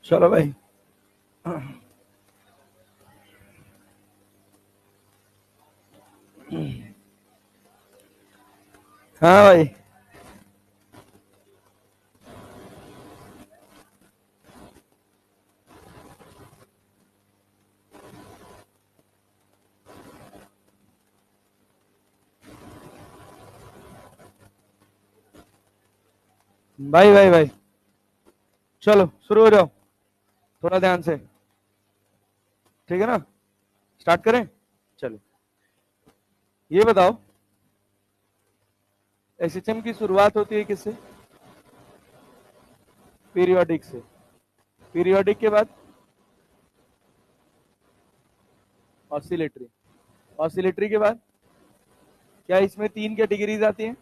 चलो भाई। हाँ भाई। भाई भाई भाई, चलो शुरू हो जाओ, थोड़ा ध्यान से। ठीक है ना, स्टार्ट करें। चलो, ये बताओ, एसएचएम की शुरुआत होती है किससे? पीरियोडिक से। पीरियोडिक के बाद ऑसिलेटरी। ऑसिलेटरी के बाद क्या इसमें तीन कैटेगरीज आती हैं?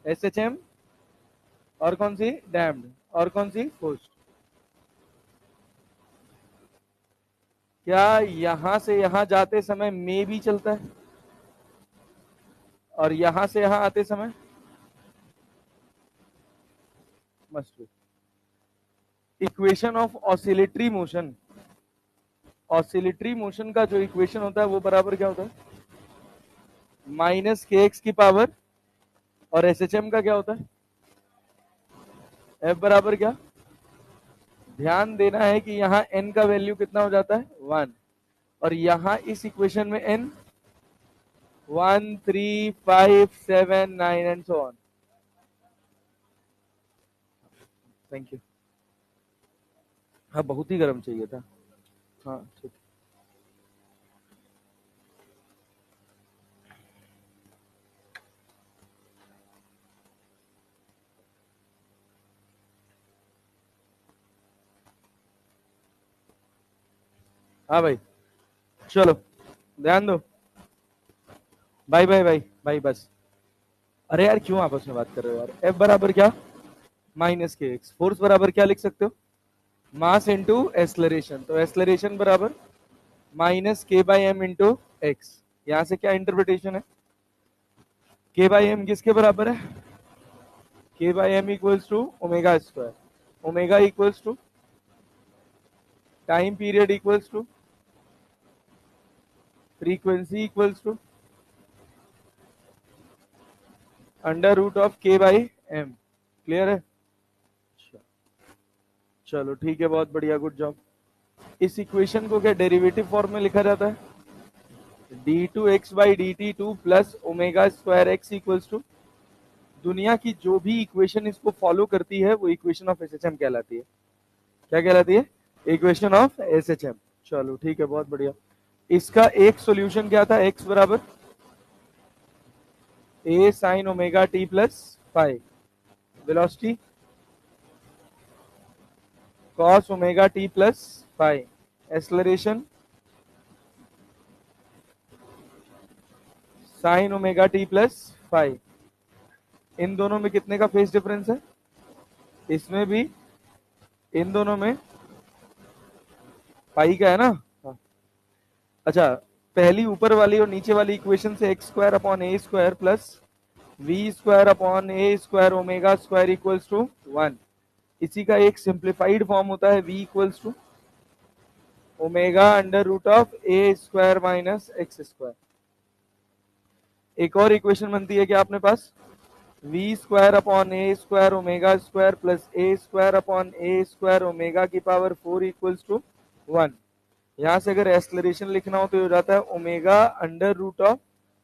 एसएचएम, और कौन सी? डैम्ड, और कौन सी? फोर्स्ड। क्या यहां से यहां जाते समय में भी चलता है, और यहां से यहां आते समय must be? Equation of oscillatory motion, oscillatory motion का जो इक्वेशन होता है वो बराबर क्या होता है? माइनस के एक्स की पावर, और एसएचएम का क्या होता है? एफ बराबर क्या? ध्यान देना है कि यहाँ एन का वैल्यू कितना हो जाता है? 1। और यहाँ इस इक्वेशन में n 1, 3, 5, 7, 9 and so on. Thank you. हाँ, बहुत ही गर्म चाहिए था। हाँ ठीक। हाँ भाई, चलो ध्यान दो। भाई भाई भाई भाई बस। अरे यार, क्यों आपस में बात कर रहे हो यार? एफ बराबर क्या? माइनस के एक्स। फोर्स बराबर क्या लिख सकते हो? Mass into acceleration. तो एस्लरेशन बराबर माइनस के बाई एम इंटू एक्स। यहां से क्या इंटरप्रिटेशन है? के बाई एम किसके बराबर है? K by m equals to omega square. Omega equals to time period equals to frequency equals to under root of k by m. Clear है? चलो ठीक है, बहुत बढ़िया, गुड जॉब। इस इक्वेशन को क्या डेरिवेटिव फॉर्म में लिखा जाता है? D two x by d t two plus omega square x equals to, दुनिया की जो भी इक्वेशन इसको फॉलो करती है वो इक्वेशन ऑफ एसएचएम कहलाती है। क्या कहलाती है? Equation of SHM. चलो ठीक है, बहुत बढ़िया। इसका एक सॉल्यूशन क्या था? एक्स बराबर ए sine omega T plus five, velocity cos omega T plus five, acceleration sine omega T plus five. इन दोनों में कितने का फेज डिफरेंस है? इसमें भी, इन दोनों में पाई का है ना? हाँ। अच्छा, पहली ऊपर वाली और नीचे वाली इक्वेशन से x square upon a square plus v square upon a square omega square equals to 1। इसी का एक सिंप्लीफाइड फॉर्म होता है v equals to omega under root of a square minus x square. एक और इक्वेशन बनती है क्या अपने पास? v square upon a square omega square plus a square upon a square omega की पावर 4 इक्वल्स टू 1। यहां से अगर एक्सलरेशन लिखना हो तो हो जाता है omega under root of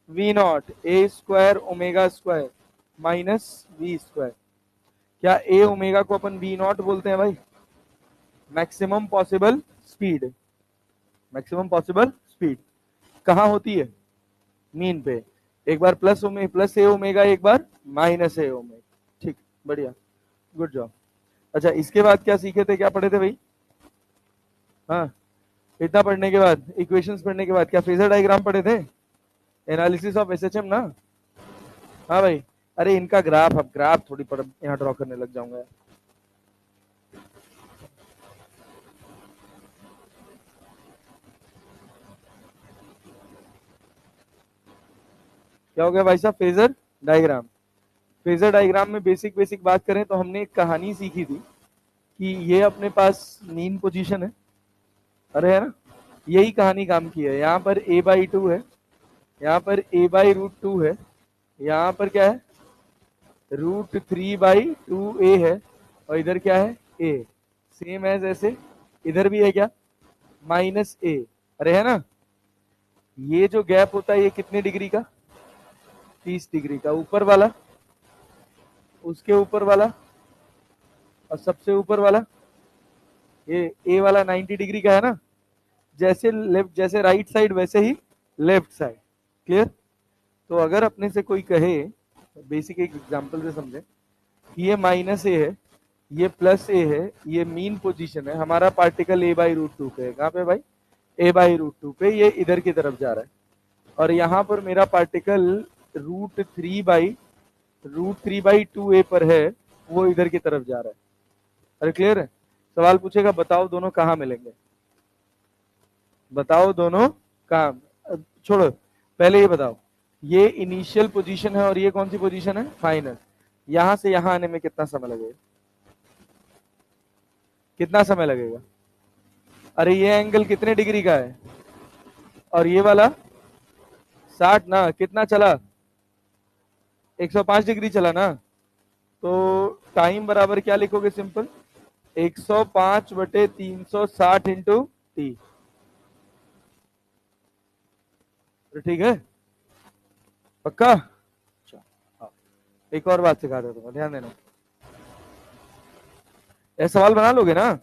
v naught a square omega square minus v square. क्या ए ओमेगा को अपन वी नॉट बोलते हैं भाई? Maximum possible speed. Maximum possible speed कहाँ होती है? मीन पे। एक बार प्लस ए ओमेगा, एक बार माइनस ए ओमेगा। ठीक, बढ़िया, गुड जॉब। अच्छा, इसके बाद क्या सीखे थे, क्या पढ़े थे भाई? हाँ, इतना पढ़ने के बाद, इक्वेशंस पढ़ने के बाद क्या फेजर डायग्राम पढ़े थे? एनालिसिस ऑफ एसएचएम ना? हाँ भाई। अरे इनका ग्राफ, अब ग्राफ थोड़ी पढ़ यहाँ ड्रॉ करने लग जाऊंगा। क्या हो गया भाई साहब? Phasor diagram. फेजर डायग्राम में बेसिक बेसिक बात करें तो हमने एक कहानी सीखी थी। कि ये अपने पास मीन पोजीशन है, अरे है ना, यही कहानी काम की है। यहाँ पर a/2 है, यहाँ पर a/√2 है, यहाँ पर क्या है √3/2a है, और इधर क्या है a, सेम एज ऐसे इधर भी है क्या -a, अरे है ना। ये जो गैप होता है ये कितने डिग्री का, 30 डिग्री का, ऊपर वाला उसके ऊपर वाला और सबसे ऊपर वाला ये a वाला 90 डिग्री का है ना। जैसे लेफ्ट, जैसे राइट साइड वैसे ही लेफ्ट साइड, क्लियर। तो अगर अपने से कोई कहे, बेसिक एक एग्जांपल से समझे कि ये -a है, ये +a है, ये मीन पोजीशन है, हमारा पार्टिकल a/√2 पे है, कहाँ पे भाई a/√2 पे, ये इधर की तरफ जा रहा है, और यहाँ पर मेरा पार्टिकल √3/2a पर है, वो इधर की तरफ जा रहा है। अरे क्लियर है। सवाल पूछेगा बताओ दोनों कहाँ मिलेंगे, बताओ दोनों कहाँ, छोड़ो पहले ये बताओ, ये इनिशियल पोजीशन है और ये कौन सी पोजीशन है, फाइनल। यहां से यहां आने में कितना समय लगेगा, कितना समय लगेगा। अरे ये एंगल कितने डिग्री का है, और ये वाला 60 ना, कितना चला 105 डिग्री चला ना। तो टाइम बराबर क्या लिखोगे, सिंपल 105/360 इंटू टी। ठीक है, पक्का। एक और बात सिखा देता हूँ, ध्यान देना, ये सवाल बना लोगे ना।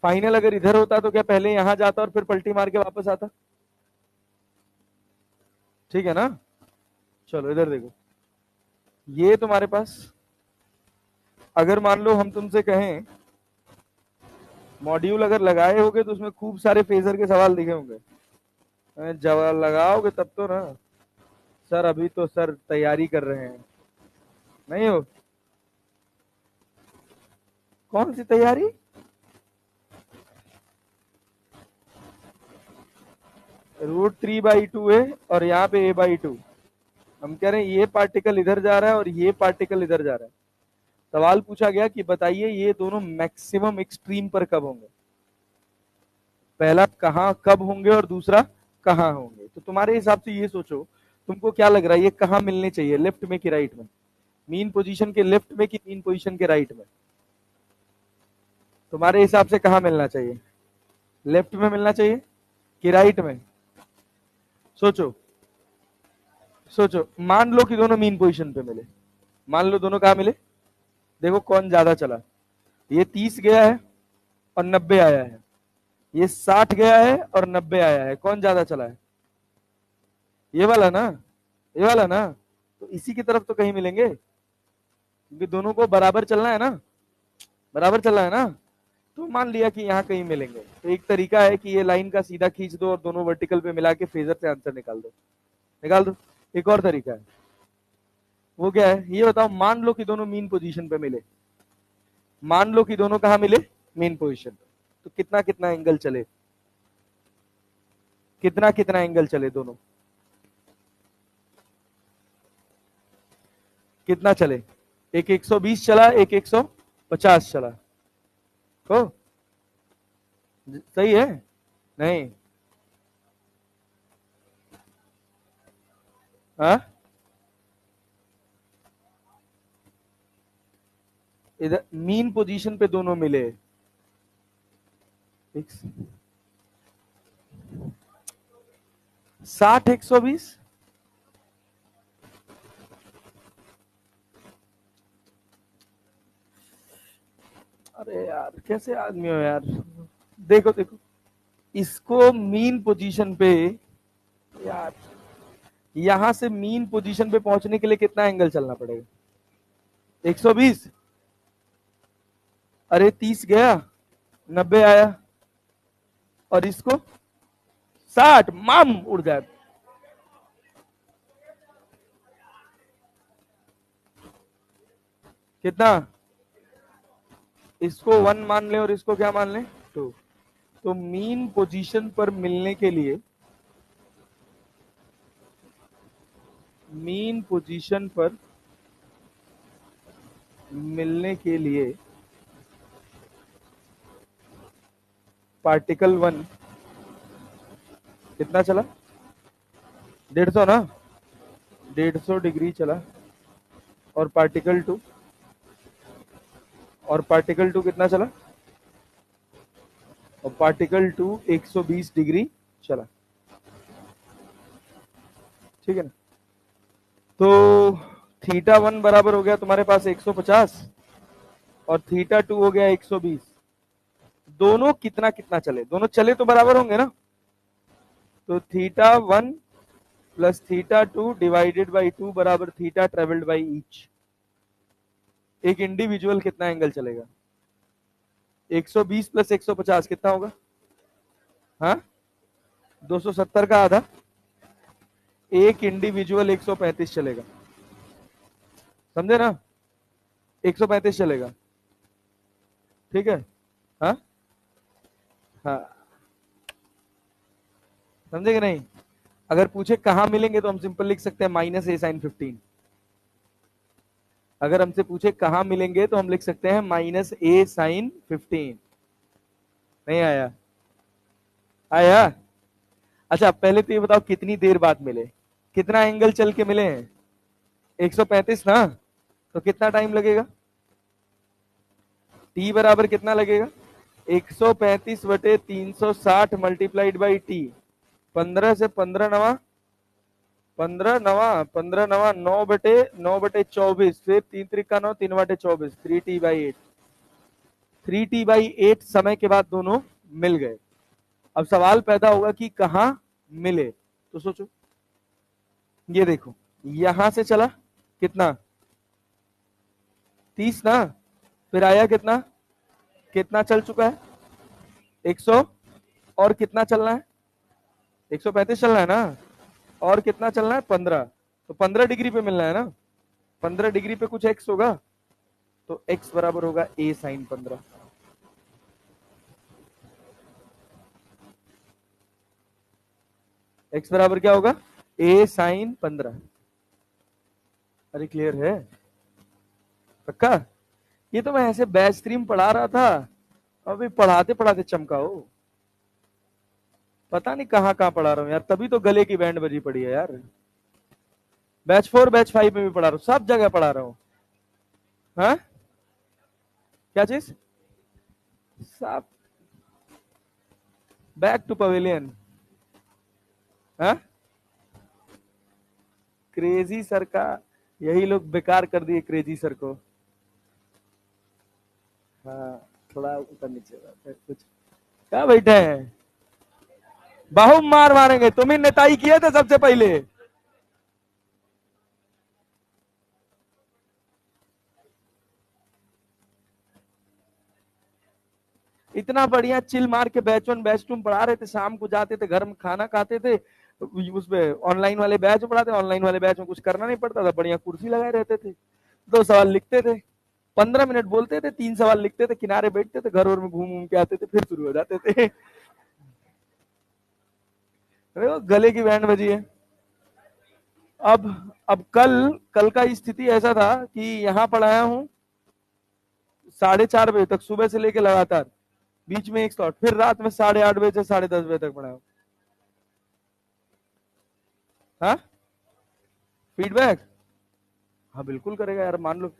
फाइनल अगर इधर होता तो क्या पहले यहां जाता और फिर पलटी मार के वापस आता, ठीक है ना। चलो इधर देखो, ये तुम्हारे पास, अगर मान लो हम तुमसे कहें मॉड्यूल अगर लगाए होगे तो उसमें खूब सारे फेजर के सवाल दिखे होंगे, जवाब लगाओगे तब तो ना। सर अभी तो सर तैयारी कर रहे हैं, नहीं हो, कौन सी तैयारी, √3/2 है और यहाँ पे a/2, हम कह रहे हैं ये पार्टिकल इधर जा रहा है और ये पार्टिकल इधर जा रहा है। सवाल पूछा गया कि बताइए ये दोनों मैक्सिमम एक्सट्रीम पर कब होंगे, पहला कहां कब होंगे और दूसरा कहां होंगे। तो तुम्हारे हिसाब से ये सोचो, तुमको क्या लग रहा है ये कहां मिलने चाहिए, लेफ्ट में कि राइट में, मीन पोजीशन के लेफ्ट में कि मीन पोजीशन के राइट में, तुम्हारे हिसाब से कहां मिलना चाहिए, लेफ्ट में मिलना चाहिए कि राइट में। सोचो सोचो, मान लो कि दोनों मीन पोजीशन पे मिले, मान लो दोनों कहां मिले, देखो कौन ज्यादा चला, ये 30 गया है और 90 आया है, ये 60 गया है और 90 आया है, कौन ज्यादा चला है, ये वाला ना, ये वाला ना। तो इसी की तरफ तो कहीं मिलेंगे, क्योंकि दोनों को बराबर चलना है ना, बराबर चलना है ना। तो मान लिया कि यहाँ कहीं मिलेंगे, तो एक तरीका है कि ये लाइन का सीधा खींच दो और दोनों वर्टिकल पे मिला के फेजर से आंसर निकाल दो, निकाल दो। एक और तरीका है, वो क्या है ये बताओ, मान लो कि दोनों मीन पोजीशन पे मिले, मान लो कि दोनों कहां मिले, मीन पोजीशन पे, तो कितना कितना एंगल चले, कितना कितना एंगल चले दोनों, कितना चले, एक 120 चला, एक 150 चला, तो सही है, नहीं, हाँ इधर मीन पोजीशन पे दोनों मिले, 60 120, अरे यार कैसे आदमी हो यार। देखो देखो, इसको मीन पोजीशन पे, यार यहां से मीन पोजीशन पे पहुंचने के लिए कितना एंगल चलना पड़ेगा, 120, अरे 30 गया 90 आया, और इसको 60, माम उड़ जाए, कितना, इसको 1 मान ले और इसको क्या मान ले 2। तो मीन पोजीशन पर मिलने के लिए, मीन पोजीशन पर मिलने के लिए पार्टिकल 1 कितना चला, 150 ना, 150 डिग्री चला। और पार्टिकल 2, और पार्टिकल 2 कितना चला, और पार्टिकल 2 120 डिग्री चला। ठीक है ना। तो थीटा 1 बराबर हो गया तुम्हारे पास 150 और थीटा 2 हो गया 120। दोनों कितना कितना चले, दोनों चले तो बराबर होंगे ना। तो theta 1 plus theta 2 divided by 2 बराबर थीटा ट्रेवल्ड बाई ईच। एक इंडिविजुअल कितना एंगल चलेगा, 120 प्लस 150 कितना होगा, हाँ 270 का आधा। एक इंडिविजुअल 135 चलेगा, समझे ना, 135 चलेगा। ठीक है, हाँ हाँ, समझे कि नहीं। अगर पूछे कहां मिलेंगे तो हम सिंपल लिख सकते हैं माइनस ए साइन 15। अगर हमसे पूछे कहां मिलेंगे तो हम लिख सकते हैं माइनस ए साइन 15। नहीं आया, आया। अच्छा पहले तो ये बताओ कितनी देर बाद मिले, कितना एंगल चल के मिले हैं, 135 ना। तो कितना टाइम लगेगा, टी बराबर कितना लगेगा, 135 बटे 360 मल्टीप्लाइड बाई टी। 15 से 15 नवा, 15 नवा 9 बटे 24, फिर 3 3 का 9, 3 बटे 24, 3t/8। 3t/8 समय के बाद दोनों मिल गए। अब सवाल पैदा होगा कि कहां मिले। तो सोचो, ये देखो यहां से चला कितना 30 ना, फिर आया कितना, कितना चल चुका है 100, और कितना चलना है 135 चलना है ना, और कितना चलना है 15। तो 15 डिग्री पे मिलना है ना, 15 डिग्री पे कुछ एक्स होगा, तो एक्स बराबर होगा ए साइन 15। एक्स बराबर क्या होगा, ए साइन 15। अरे क्लियर है, पक्का। ये तो मैं ऐसे बैच स्ट्रीम पढ़ा रहा था, अभी पढ़ाते पढ़ाते चमका हो। पता नहीं कहाँ कहाँ पढ़ा रहा हूँ यार, तभी तो गले की बैंड बजी पड़ी है यार। बैच 4 बैच 5 में भी पढ़ा रहा हूँ, सब जगह पढ़ा रहा हूँ। हाँ क्या चीज, सब बैक टू पवेलियन। हाँ क्रेजी सर का, यही लोग बेकार कर दिए क्रेजी सर को। हाँ थोड़ा ऊपर नीचे कुछ, क्या बैठे हैं, बाहु मार मारेंगे, तुम ही नेताई किए थे सबसे पहले। इतना बढ़िया चिल मार के बैच 1 बैच 2 पढ़ा रहे थे, शाम को जाते थे घर में खाना खाते थे, उसमें ऑनलाइन वाले बैच में पढ़ाते, ऑनलाइन वाले बैच में कुछ करना नहीं पड़ता था, बढ़िया कुर्सी लगाए रहते थे, 2 सवाल लिखते थे, 15 मिनट बोलते थे, 3 सवाल लिखते थे, किनारे बैठते थे, घर और में घूम घूम के आते थे, फिर शुरू हो जाते थे। अरे वो गले की बैंड बजी है। अब अब कल कल का स्थिति ऐसा था कि यहाँ पढ़ाया हूँ 4:30 बजे तक, सुबह से लेके लगातार, बीच में एक स्लॉट, फिर रात में 8:30 बजे से 10:30 बजे तक पढ़ाया हूँ। हाँ फीडबैक, हाँ बिल्कुल करेगा यार, मान लो।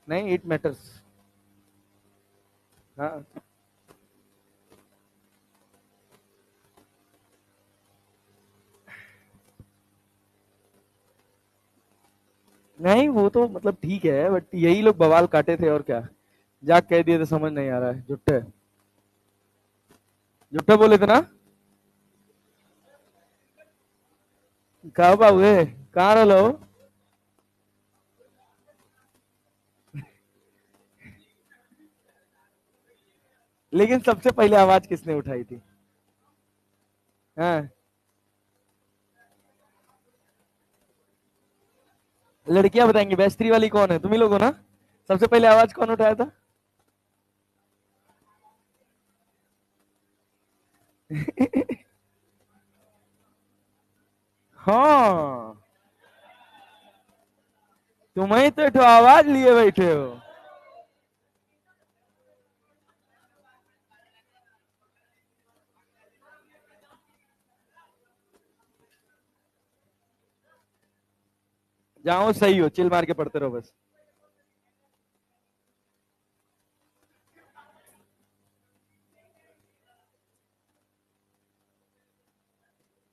नहीं इट मैटर्स। हाँ नहीं वो तो मतलब ठीक है, बट यही लोग बवाल काटे थे और क्या, जाग कह दिए तो समझ नहीं आ रहा है, झुट्टे झुट्टे बोले थे ना। कहा बाबू कहाँ रहो। लेकिन सबसे पहले आवाज किसने उठाई थी, हाँ लड़कियां बताएंगी बेस्त्री वाली कौन है, तुम ही लोग हो ना। सबसे पहले आवाज कौन उठाया था। हाँ तुम्हें तो एक आवाज लिए बैठे हो। जहां सही हो चिल मार के पढ़ते रहो बस।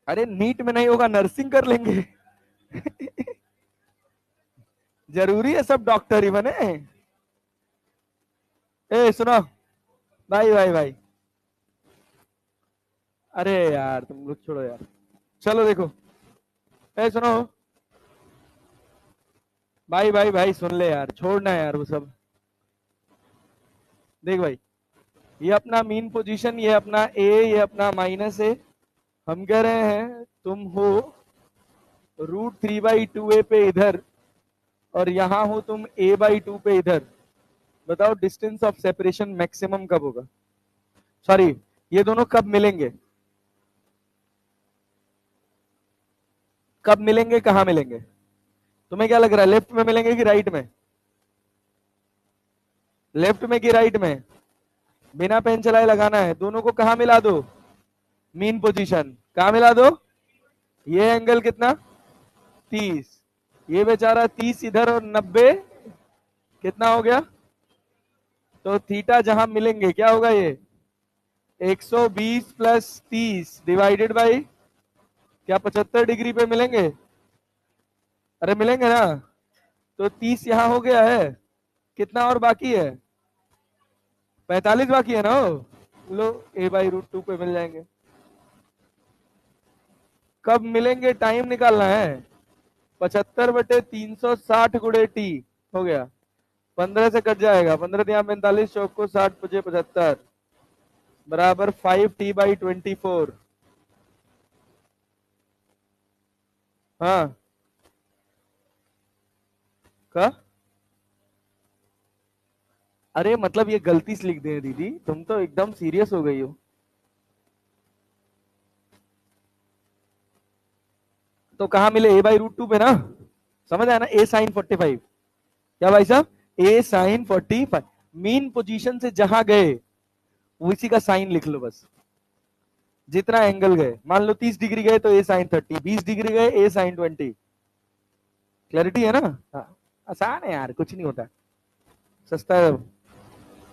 अरे नीट में नहीं होगा, नर्सिंग कर लेंगे। जरूरी है सब डॉक्टर ही बने। ए सुनो, भाई भाई भाई, अरे यार तुम लोग छोड़ो यार। चलो देखो, ए सुनो, भाई भाई भाई सुन ले यार, छोड़ना यार वो सब। देख भाई, ये अपना मीन पोजीशन, ये अपना ए, ये अपना माइनस ए। हम कह रहे हैं तुम हो √3/2a पे इधर, और यहां हो तुम a/2 पे इधर। बताओ डिस्टेंस ऑफ सेपरेशन मैक्सिमम कब होगा? सॉरी, ये दोनों कब मिलेंगे? कब मिलेंगे, कहां मिलेंगे? तुम्हें क्या लग रहा है, लेफ्ट में मिलेंगे कि राइट में? लेफ्ट में कि राइट में? बिना पेन चलाए लगाना है। दोनों को कहां मिला दो? मीन पोजीशन कहां मिला दो? ये एंगल कितना? 30। ये बेचारा 30 इधर और 90 कितना हो गया? तो थीटा जहां मिलेंगे क्या होगा ये? 120 प्लस 30 डिवाइडेड बाई, क्या 75 डिग्री पे मिलेंगे? अरे मिलेंगे ना। तो 30 यहां हो गया है, कितना और बाकी है? 45 बाकी है ना। लो, a/√2 पे मिल जाएंगे। कब मिलेंगे टाइम निकालना है। 75/360 गुणे टी हो गया। 15 से कट जाएगा, 15 दिया 45, चौक को 60 बजे 75 बराबर 5t/24। हाँ का, अरे मतलब ये गलती से लिख दे दीदी, तुम तो एकदम सीरियस हो गई हो। तो कहा मिले, a/√2 पे ना। समझ आया ना, a sin 45। क्या भाई साहब, a sin 45। मीन पोजीशन से जहां गए उसी का साइन लिख लो बस। जितना एंगल गए, मान लो 30 डिग्री गए तो a sin 30, 20 डिग्री गए a sin 20। क्लैरिटी है ना? हाँ, आसान है यार, कुछ नहीं होता, सस्ता है।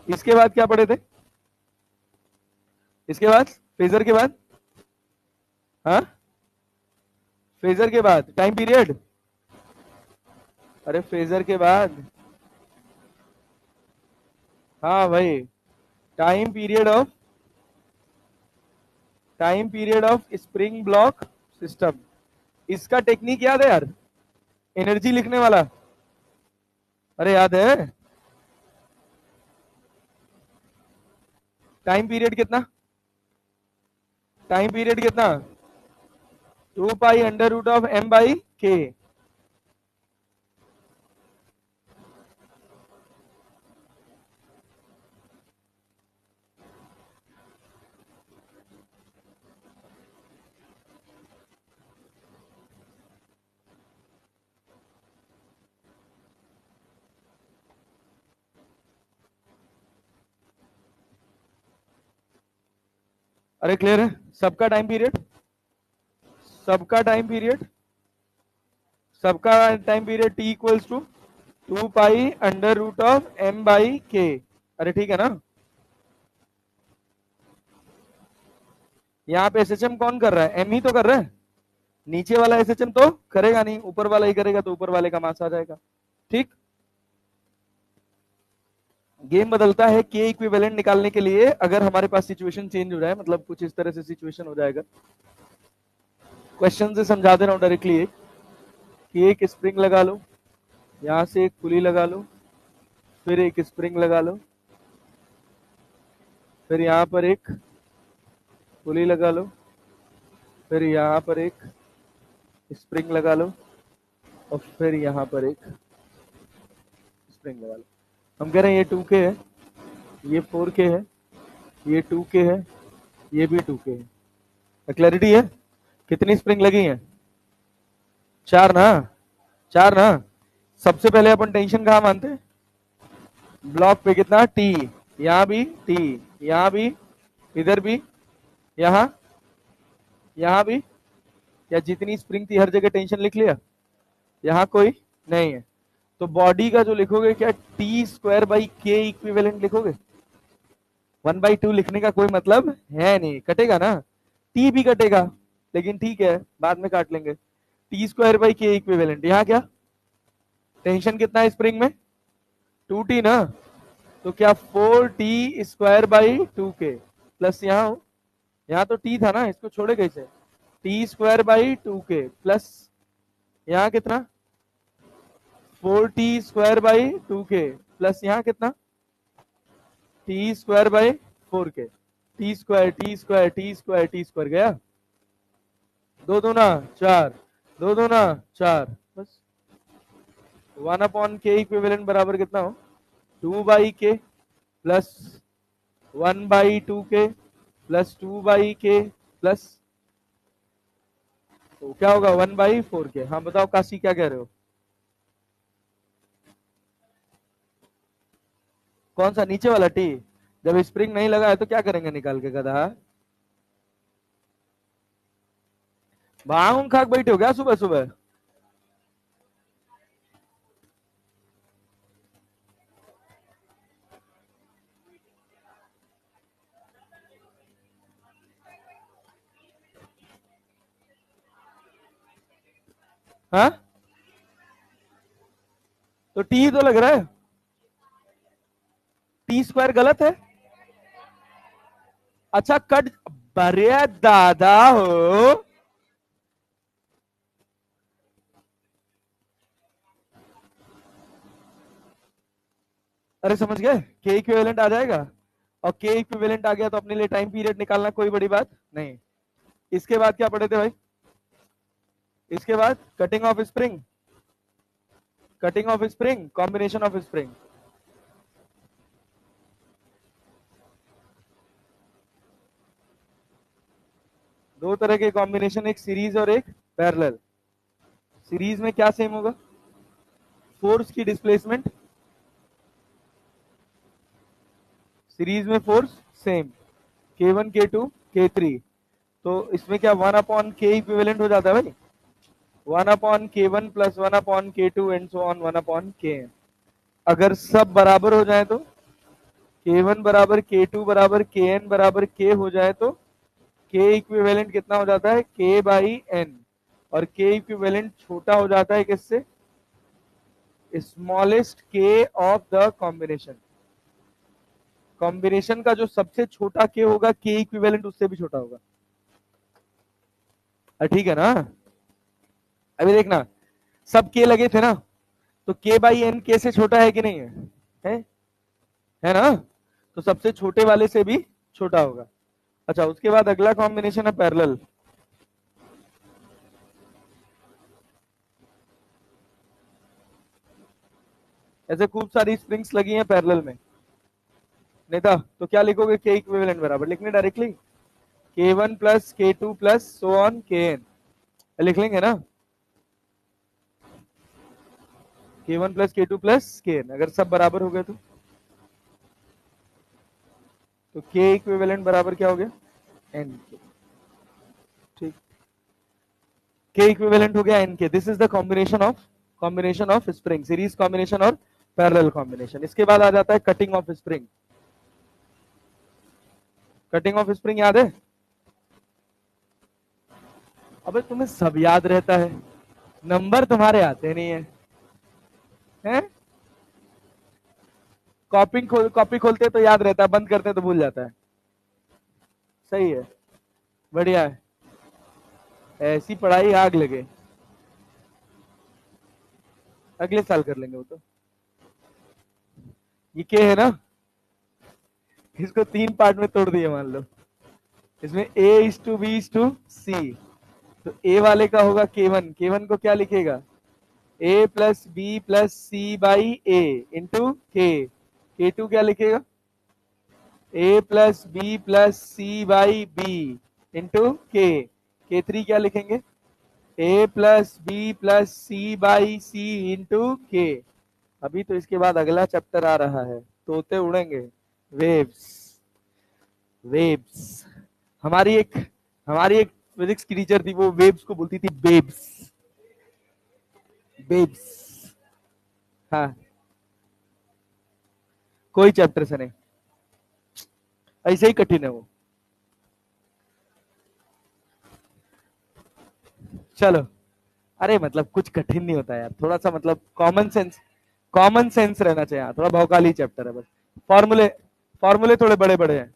इसके बाद क्या पढ़े थे? इसके बाद फेजर के बाद, हाँ फेजर के बाद टाइम पीरियड। अरे फेजर के बाद, हाँ भाई, time period of, time period of spring block system. इसका टेक्निक याद है यार, एनर्जी लिखने वाला? अरे याद है? टाइम पीरियड कितना? टाइम पीरियड कितना? 2π√m/k। अरे क्लियर है सबका टाइम पीरियड? सबका टाइम पीरियड, सबका time period t equals to 2π√m/k। अरे ठीक है ना। यहाँ पे एसएचएम कौन कर रहा है? एम ही तो कर रहा है। नीचे वाला एसएचएम तो करेगा नहीं, ऊपर वाला ही करेगा, तो ऊपर वाले का मास आ जाएगा। ठीक, गेम बदलता है के इक्विवेलेंट निकालने के लिए अगर हमारे पास सिचुएशन चेंज हो जाए, मतलब कुछ इस तरह से सिचुएशन हो जाएगा। क्वेश्चन से समझा दे रहा हूं डायरेक्टली, कि एक स्प्रिंग लगा लो, यहां से एक पुली लगा लो, फिर एक स्प्रिंग लगा लो, फिर यहां पर एक पुली लगा लो, फिर यहां पर एक स्प्रिंग लगा लो, और फिर यहां पर एक स्प्रिंग लगा लो। हम कह रहे हैं ये 2k है, ये 4k है, ये 2k है, ये भी 2k है। क्लैरिटी है? कितनी स्प्रिंग लगी है? 4 ना, 4 ना। सबसे पहले अपन टेंशन कहां मानते हैं? ब्लॉक पे कितना? टी। यहां भी टी, यहां भी, इधर भी, यहां, यहां भी। या जितनी स्प्रिंग थी हर जगह टेंशन लिख लिया? यहां कोई नहीं है। तो बॉडी का जो लिखोगे क्या, टी स्क्वायर बाई के इक्विवेलेंट लिखोगे? 1/2 लिखने का कोई मतलब है नहीं, कटेगा ना, टी भी कटेगा, लेकिन ठीक है बाद में काट लेंगे। टी स्क्वायर बाई के इक्विवेलेंट, यहाँ क्या टेंशन कितना है स्प्रिंग में, 2t ना, तो क्या 4t square by 2k plus यहाँ तो t था ना, इसको छोड़े कैसे, t square by 2k plus यहाँ कितना 4t square by 2k plus यहाँ कितना t square by 4k, T square T square T square T square गया, दो दूना चार, दो दूना चार, बस 1/k इक्विवेलेंट बराबर कितना हो 2/k plus 1/2k plus 2/k plus, तो क्या होगा 1/4k। हाँ बताओ काशी क्या कह रहे हो, कौन सा नीचे वाला टी, जब स्प्रिंग नहीं लगा है तो क्या करेंगे निकाल के गधा, भांग खाक बैठे हो क्या सुबह सुबह? हाँ तो टी तो लग रहा है, टी स्क्वायर गलत है, अच्छा कट, बरे दादा हो, अरे समझ गए, के इक्विवेलेंट आ जाएगा, और के इक्विवेलेंट आ गया तो अपने लिए टाइम पीरियड निकालना कोई बड़ी बात नहीं। इसके बाद क्या पढ़े थे भाई, इसके बाद cutting of spring, cutting of spring, combination of spring, दो तरह के कॉम्बिनेशन, एक सीरीज और एक पैरेलल। सीरीज में क्या सेम होगा, फोर्स की डिस्प्लेसमेंट, सीरीज में force same, K1 K2 K3, तो इसमें क्या 1/k इक्विवेलेंट हो जाता है भाई, 1/k1 plus 1/k2 and so on 1/kn। अगर सब बराबर हो जाए तो K1 बराबर K2 बराबर Kn बराबर K हो जाए तो K इक्विवेलेंट कितना हो जाता है K/n, और K इक्विवेलेंट छोटा हो जाता है किससे, smallest K of the combination, combination का जो सबसे छोटा K होगा K इक्विवेलेंट उससे भी छोटा होगा, ठीक है ना। अभी देखना, सब K लगे थे ना, तो K/n K से छोटा है कि नहीं है, है, है ना, तो सबसे छोटे वाले से भी छोटा होगा। अच्छा उसके बाद अगला कॉम्बिनेशन है पैरेलल, ऐसे खूब सारी स्प्रिंग्स लगी हैं पैरेलल में, नहीं था तो क्या लिखोगे, के इक्विवेलेंट बराबर लिखने directly K1 plus K2 plus so on Kn, लिख लेंगे ना, K1 plus K2 plus Kn, अगर सब बराबर हो गए तो K इक्विवेलेंट बराबर क्या हो गया N के, ठीक, K इक्विवेलेंट हो गया N के, this is the combination of spring, series combination और पैरेलल कॉम्बिनेशन। इसके बाद आ जाता है cutting of spring, cutting of spring याद है, अबे तुम्हें सब याद रहता है, नंबर तुम्हारे आते नहीं है, हैं? कॉपी खोलते तो याद रहता है, बंद करते तो भूल जाता है, सही है, बढ़िया है, ऐसी पढ़ाई आग लगे, अगले साल कर लेंगे वो तो। ये के है ना, इसको 3 पार्ट में तोड़ दिए मान लो, इसमें A/B/C, तो ए वाले का होगा K1, K1 को क्या लिखेगा A plus b plus c by a into k, K2 क्या लिखेगा A plus b plus c by b into k, K3 क्या लिखेंगे A plus b plus c by c into k. अभी तो इसके बाद अगला चैप्टर आ रहा है, तोते उड़ेंगे, वेव्स, वेव्स, हमारी एक हमारी एक फिजिक्स की टीचर थी, वो वेव्स को बोलती थी बेब्स, बेब्स, हाँ, कोई चैप्टर से नहीं, ऐसे ही कठिन है वो। चलो, अरे मतलब कुछ कठिन नहीं होता यार, थोड़ा सा मतलब कॉमन सेंस रहना चाहिए, थोड़ा भौकाली चैप्टर है बस। फॉर्मूले फॉर्मूले थोड़े बड़े बड़े हैं।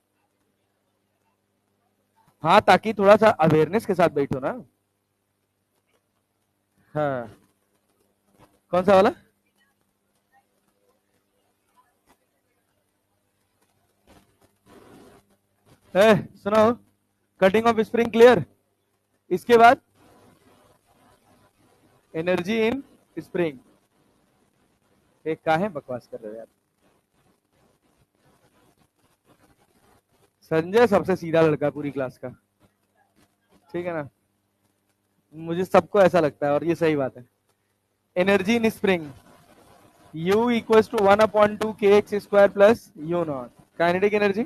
हाँ, ताकि थोड़ा सा अवेयरनेस के साथ बैठो ना। हाँ, कौन सा वाला? है, सुनो, कटिंग ऑफ स्प्रिंग क्लियर। इसके बाद एनर्जी इन स्प्रिंग। एक काहे बकवास कर रहे हो यार। संजय सबसे सीधा लड़का पूरी क्लास का, ठीक है ना, मुझे सबको ऐसा लगता है और ये सही बात है। Energy in spring, U equals to 1/2 kx² plus u naught. Kinetic energy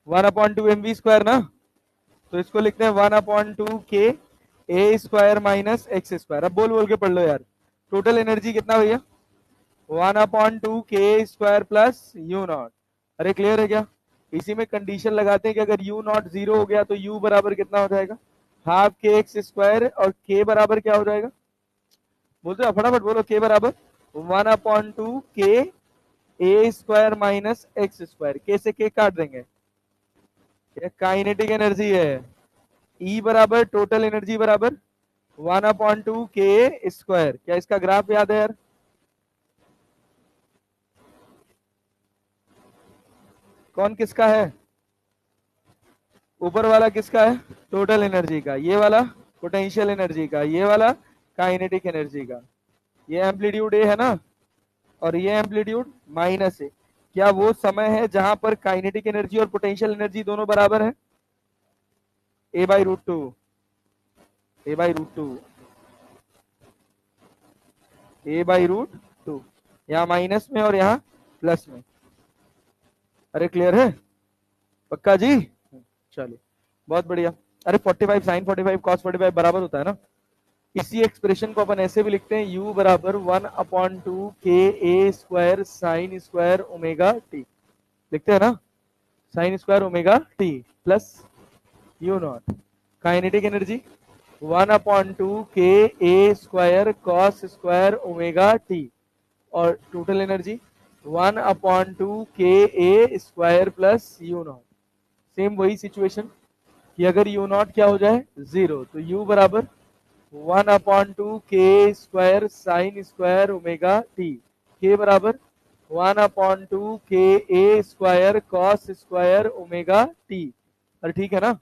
1/2 mv² ना, तो इसको लिखते हैं 1/2 k a² माइनस x²। अब बोल बोल के पढ़ लो यार, टोटल एनर्जी कितना भैया? 1/2 k² प्लस यू नॉट। अरे क्लियर है क्या? इसी में कंडीशन लगाते हैं कि अगर यू नॉट जीरो हो गया तो यू बराबर कितना हो जाएगा? हाफ के x², और k बराबर क्या हो जाएगा? बोलते हो फटाफट बोलो, k बराबर 1/2 k a² minus x²। k से k काट देंगे, ये काइनेटिक एनर्जी है। E बराबर टोटल एनर्जी बराबर 1/2 k²। क्या इसका ग्राफ याद है यार? कौन किसका है? ऊपर वाला किसका है? टोटल एनर्जी का। ये वाला पोटेंशियल एनर्जी का। ये वाला काइनेटिक एनर्जी का। ये एम्पलीट्यूड ए है ना, और ये एम्पलीट्यूड माइनस ए। क्या वो समय है जहां पर काइनेटिक एनर्जी और पोटेंशियल एनर्जी दोनों बराबर है? a/√2, a/√2, a/√2। यहाँ माइनस में और यहाँ प्लस में। अरे क्लियर है? पक्का जी? चलो, बहुत बढ़िया। अरे 45 साइन 45 कॉस 45 बराबर होता है ना। इसी एक्सप्रेशन को अपन ऐसे भी लिखते हैं, u बराबर 1/2 ka² sign square omega T. लिखते हैं ना, sine square omega T plus u naught. Kinetic energy 1/2 ka² cos square omega t, और total energy 1/2 ka² plus u naught. Same वही सिचुएशन कि अगर यू नॉट क्या हो जाए? जीरो, तो u बराबर 1/2 k² sign square omega T, k बराबर 1/2 ka² cos square omega t. और ठीक है ना,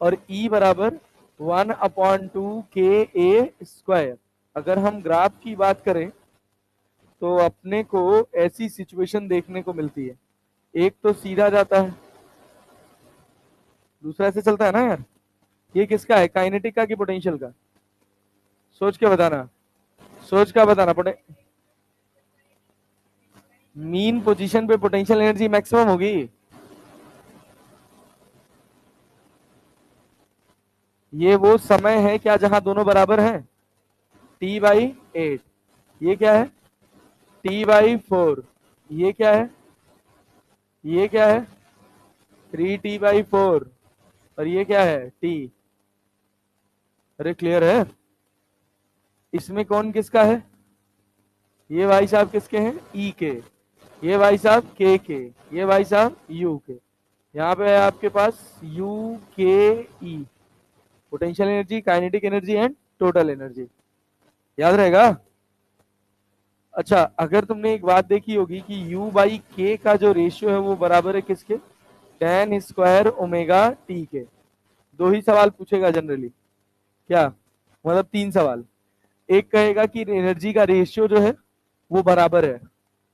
और E बराबर 1/2 ka²। अगर हम ग्राफ की बात करें तो अपने को ऐसी सिचुएशन देखने को मिलती है, एक तो सीधा जाता है, दूसरा ऐसे चलता है ना यार। ये किसका है, काइनेटिक का कि पोटेंशियल का? सोच के बताना, सोच का बताना। मीन पोजीशन पे पोटेंशियल एनर्जी मैक्सिमम होगी। ये वो समय है क्या जहां दोनों बराबर हैं? T/8। ये क्या है? T/4। ये क्या है? ये क्या है? 3T/4। और ये क्या है? T। अरे क्लियर है? इसमें कौन किसका है? ये भाई साहब किसके हैं? E के। ये भाई साहब K के। ये भाई साहब U के। यहाँ पे है आपके पास UKE, potential energy, kinetic energy and total energy. याद रहेगा? अच्छा, अगर तुमने एक बात देखी होगी कि U/K का जो रेशियो है वो बराबर है किसके? tan स्क्वायर ओमेगा टी के। दो ही सवाल पूछेगा जनरली, क्या मतलब तीन सवाल। एक कहेगा कि एनर्जी का रेशियो जो है वो बराबर है,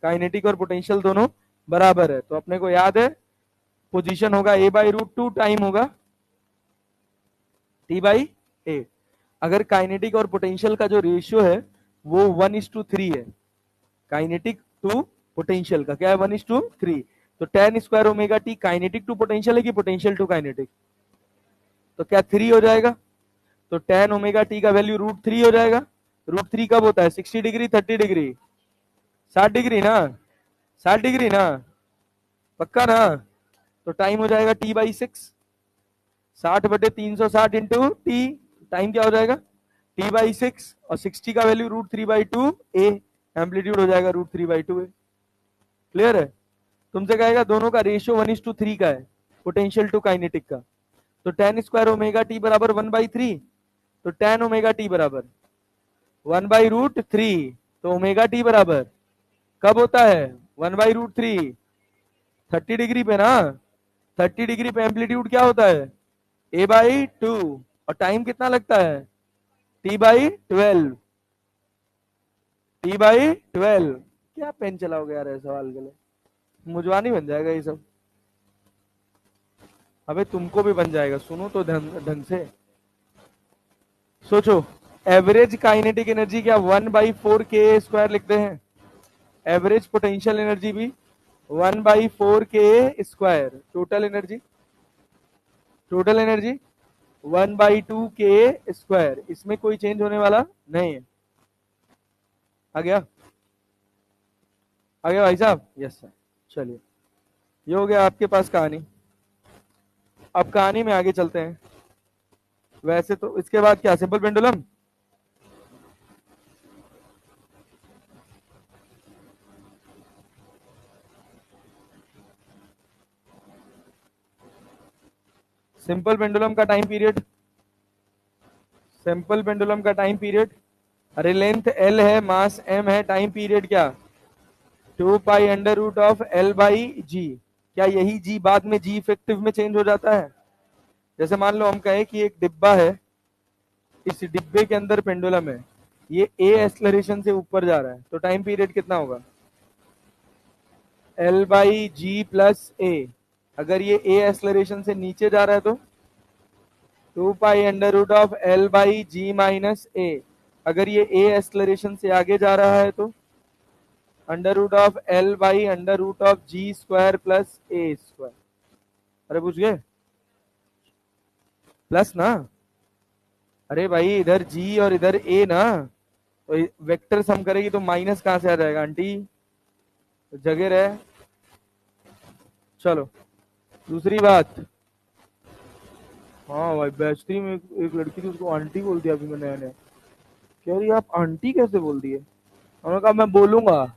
काइनेटिक और पोटेंशियल दोनों बराबर है, तो अपने को याद है पोजीशन होगा a/√2, टाइम होगा T/8। अगर काइनेटिक और पोटेंशियल का जो रेशियो है वो 1:3 है, काइनेटिक टू पोटेंशियल का क्या है? 1:3। तो tan square omega t kinetic to potential है कि पोटेंशियल टू काइनेटिक? तो क्या 3 हो जाएगा? तो tan ओमेगा टी का वैल्यू √3 हो जाएगा। √3 कब होता है? 60 डिग्री, 30 डिग्री, 60 डिग्री ना, 60 डिग्री ना, पक्का ना? तो टाइम हो जाएगा T/6, 60/360 इंटू टी, टाइम क्या हो जाएगा? T/6, और 60 का वैल्यू √3/2 ए, एम्पलीट्यूड हो जाएगा √3/2 ए। क्लियर है? तुमसे कहेगा दोनों का रेशियो 1:3 का है, पोटेंशियल टू काइनेटिक का, तो tan स्क्वायर ओमेगा टी बराबर 1/3, तो tan ओमेगा टी बराबर 1/√3, तो ओमेगा टी बराबर कब होता है? 1/√3, 30 डिग्री पे ना, 30 डिग्री पे एम्पलीट्यूड क्या होता है? A/2, और टाइम कितना लगता है? T/12, T/12। क्या पेन चलाओगे यार ऐसे सवाल के लिए, मुझवानी बन जाएगा ये सब। अबे तुमको भी बन जाएगा, सुनो तो ढंग से सोचो। एवरेज काइनेटिक एनर्जी क्या 1/4 k² लिखते हैं? एवरेज पोटेंशियल एनर्जी भी 1/4 k²। Total energy, total energy 1/2 k²। इसमें कोई चेंज होने वाला नहीं है। आ गया? आ गया भाई साहब? Yes sir. चलिए, ये हो गया आपके पास कहानी। अब कहानी में आगे चलते हैं। वैसे तो इसके बाद क्या, सिंपल पेंडुलम? सिंपल पेंडुलम का टाइम पीरियड, सिंपल पेंडुलम का टाइम पीरियड, अरे लेंथ L है, मास M है, टाइम पीरियड क्या? 2π√L/g। क्या यही g बाद में g इफेक्टिव में चेंज हो जाता है? जैसे मान लो हम कहें कि एक डिब्बा है, इस डिब्बे के अंदर पेंडुलम है, ये a एक्सलरेशन से ऊपर जा रहा है, तो टाइम पीरियड कितना होगा? L/g plus a। अगर ये a एक्सलरेशन से नीचे जा रहा है तो 2π√L/g माइनस a। अगर ये a एक्सलरेशन से आगे जा रहा है तो √L/√g² प्लस a²। अरे पूछ गए? प्लस ना, अरे भाई इधर g और इधर a ना, तो वेक्टर सम करेगी तो माइनस कहां से आ जाएगा आंटी? जगह रहे। चलो दूसरी बात। हाँ भाई, बैचलरी में एक लड़की थी, उसको आंटी बोल दिया अभी मैंने, नया कह रही आप आंटी कैसे बोल दिए? उन्होंने कहा मैं बोलूंगा।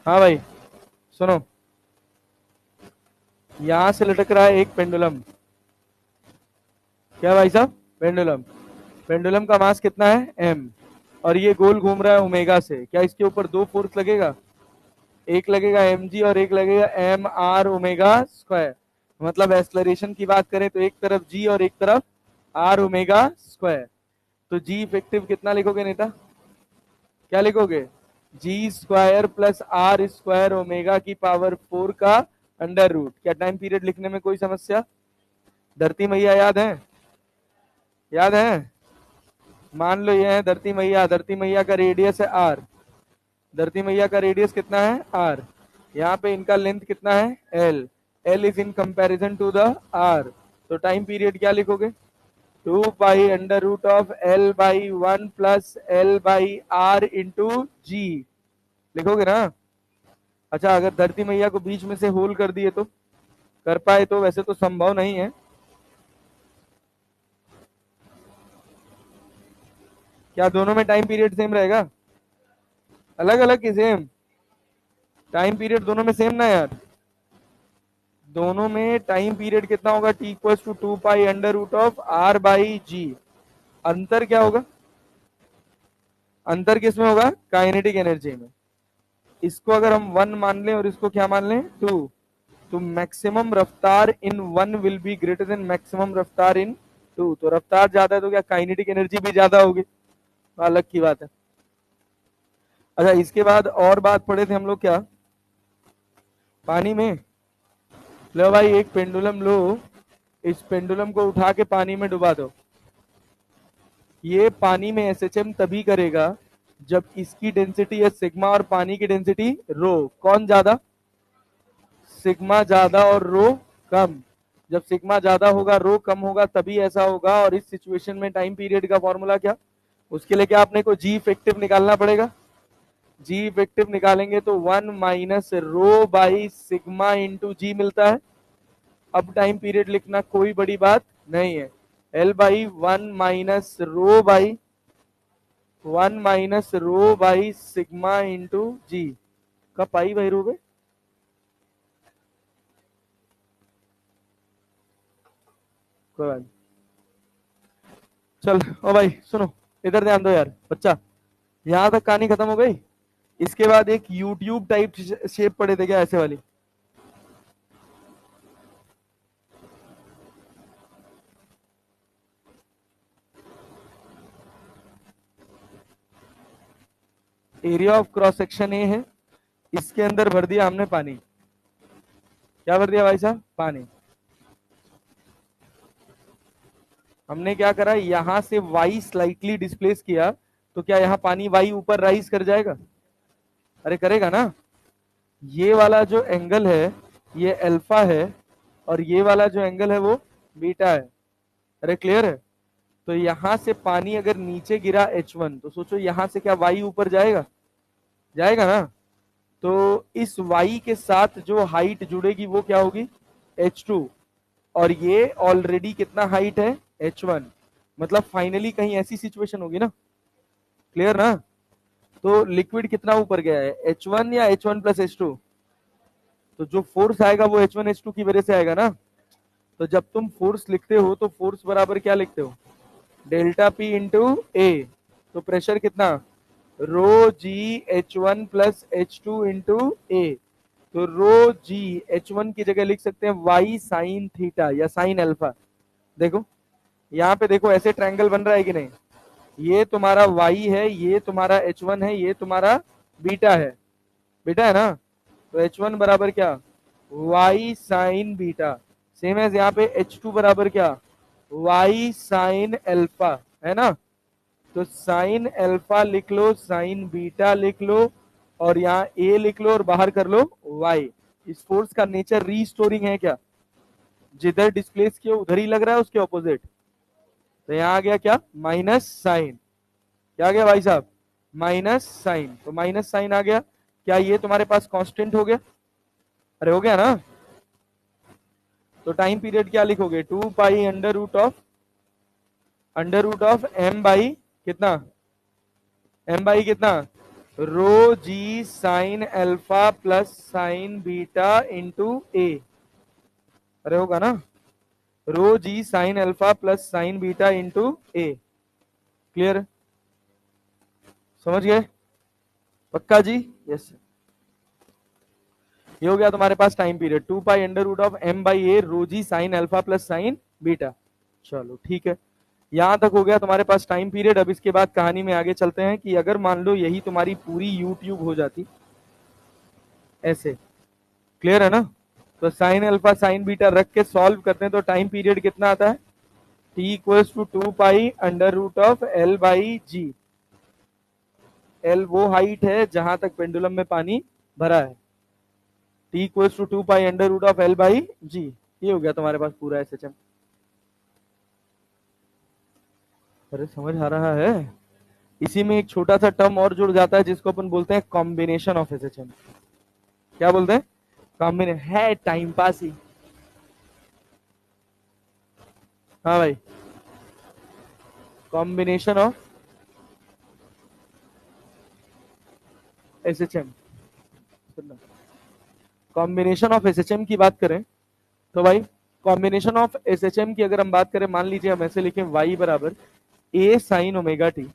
हाँ भाई सुनो, यहां से लटक रहा है एक पेंडुलम। क्या भाई साहब? पेंडुलम, पेंडुलम का मास कितना है? m, और ये गोल घूम रहा है ओमेगा से। क्या इसके ऊपर दो फोर्स लगेगा? एक लगेगा mg और एक लगेगा m/r²। मतलब एक्सलरेशन की बात करें तो एक तरफ g और एक तरफ r²। तो g इफेक्टिव कितना लिखोगे नेता? क्या लिखोगे? g² प्लस r²⍵⁴ का अंडर रूट। क्या टाइम पीरियड लिखने में कोई समस्या? धरती मैया याद है? याद है? मान लो ये है धरती मैया, धरती मैया का रेडियस है r, धरती मैया का रेडियस कितना है? r। यहाँ पे इनका लेंथ कितना है? l, l is in comparison to the r। तो टाइम पीरियड क्या लिखोगे? 2π√L/1 plus L/r into g लिखोगे ना? अच्छा, अगर धरती मैया को बीच में से होल कर दिए तो कर पाए तो? वैसे तो संभव नहीं है। क्या दोनों में टाइम पीरियड सेम रहेगा? अलग अलग की सेम? टाइम पीरियड दोनों में सेम ना यार, दोनों में टाइम पीरियड कितना होगा? T=2π√r/g। अंतर क्या होगा? अंतर किस में होगा? काइनेटिक एनर्जी में। इसको अगर हम 1 मान लें और इसको क्या मान लें? 2, तो मैक्सिमम रफ्तार इन 1 will be greater than maximum रफ्तार इन 2। तो रफ्तार ज्यादा है तो क्या काइनेटिक एनर्जी भी ज्यादा होगी? अलग की बात है। अच्छा, इसके बाद और बात पढ़े थे हम लोग क्या, पानी में। लो भाई एक पेंडुलम लो, इस पेंडुलम को उठा के पानी में डुबा दो। ये पानी में एसएचएम तभी करेगा जब इसकी डेंसिटी है सिग्मा और पानी की डेंसिटी रो, कौन ज्यादा? सिग्मा ज्यादा और रो कम। जब सिग्मा ज्यादा होगा रो कम होगा तभी ऐसा होगा। और इस सिचुएशन में टाइम पीरियड का फॉर्मूला क्या? उसके लिए क्या आपने को जी इफेक्टिव निकालना पड़ेगा। जी इफेक्टिव निकालेंगे तो 1 minus rho by sigma into g मिलता है। अब टाइम पीरियड लिखना कोई बड़ी बात नहीं है। L by 1 minus rho by sigma into g. कब पाई भाई रो बे? कोई बात नहीं। चल ओ भाई सुनो, इधर ध्यान दो यार बच्चा। यहां तक कहानी खत्म हो गई। इसके बाद एक यूट्यूब टाइप शेप पड़े थे क्या, ऐसे वाली? Area of cross section A है, इसके अंदर भर दिया हमने पानी। क्या भर दिया भाई साहब? पानी। हमने क्या करा, यहां से y स्लाइटली डिस्प्लेस किया, तो क्या यहाँ पानी y ऊपर राइज कर जाएगा? अरे करेगा ना। ये वाला जो एंगल है ये अल्फा है, और ये वाला जो एंगल है वो बीटा है। अरे क्लियर है? तो यहां से पानी अगर नीचे गिरा h1, तो सोचो यहां से क्या y ऊपर जाएगा? जाएगा ना। तो इस y के साथ जो हाइट जुड़ेगी वो क्या होगी? h2। और ये ऑलरेडी कितना हाइट है? h1। मतलब फाइनली कहीं ऐसी सिचुएशन होगी ना। क्लियर ना। तो लिक्विड कितना ऊपर गया है, h1 या h1 प्लस h2? तो जो फोर्स आएगा वो h1 h2 की वजह से आएगा ना। तो जब तुम फोर्स लिखते हो तो फोर्स बराबर क्या लिखते हो? डेल्टा पी इंटू ए। तो प्रेशर कितना? रो जी h1 प्लस h2 इंटू ए। तो रो जी h1 की जगह लिख सकते हैं y साइन थीटा या साइन अल्फा। देखो यहाँ पे देखो ऐसे ट्रायंगल बन रहा है कि नहीं? ये तुम्हारा y है, ये तुम्हारा h1 है, ये तुम्हारा बीटा है। बीटा है ना। तो h1 बराबर क्या? y sine beta. Same as यहाँ पे h2 बराबर क्या? y sine alpha. है ना। तो साइन अल्फा लिख लो, साइन बीटा लिख लो, और यहाँ a लिख लो और बाहर कर लो y। इस फोर्स का नेचर रीस्टोरिंग है क्या? जिधर डिस्प्लेस किया उधर ही लग रहा है, उसके ऑपोजिट। तो यहाँ आ गया क्या? Minus sine. क्या आ गया भाई साहब? Minus sine. तो माइनस साइन आ गया। क्या ये तुम्हारे पास कांस्टेंट हो गया? अरे हो गया ना। तो टाइम पीरियड क्या लिखोगे? 2 pi under root of m by कितना? एम बाई कितना? Rho g sine alpha plus sine beta into a. अरे होगा ना। Rho g sine alpha plus sine beta into a. Clear? समझ गए? पक्का जी? यस। ये हो गया तुम्हारे पास time period 2 pi under root of m by a rho g sine alpha plus sine beta. चलो ठीक है, यहां तक हो गया तुम्हारे पास टाइम पीरियड। अब इसके बाद कहानी में आगे चलते हैं कि अगर मान लो यही तुम्हारी पूरी यूट्यूब हो जाती ऐसे। क्लियर है ना। तो साइन अल्फा साइन बीटा रख के सॉल्व करते हैं तो टाइम पीरियड कितना आता है? t equals to 2 pi under root of l by g. l वो हाइट है जहां तक पेंडुलम में पानी भरा है। t equals to 2 pi under root of l by g. ये हो गया तुम्हारे पास पूरा एसएचएम। अरे समझ आ रहा है? इसी में एक छोटा सा टर्म और जुड़ जाता है जिसको अपन बोलते हैं कॉम्बिनेशन ऑफ एसएचएम। क्या बोलते हैं? कॉम्बिनेशन है, टाइम पास ही। हाँ भाई, combination of SHM. Combination of SHM की बात करें तो भाई, कॉम्बिनेशन ऑफ एसएचएम की अगर हम बात करें, मान लीजिए हम ऐसे लिखें y बराबर a sign omega T,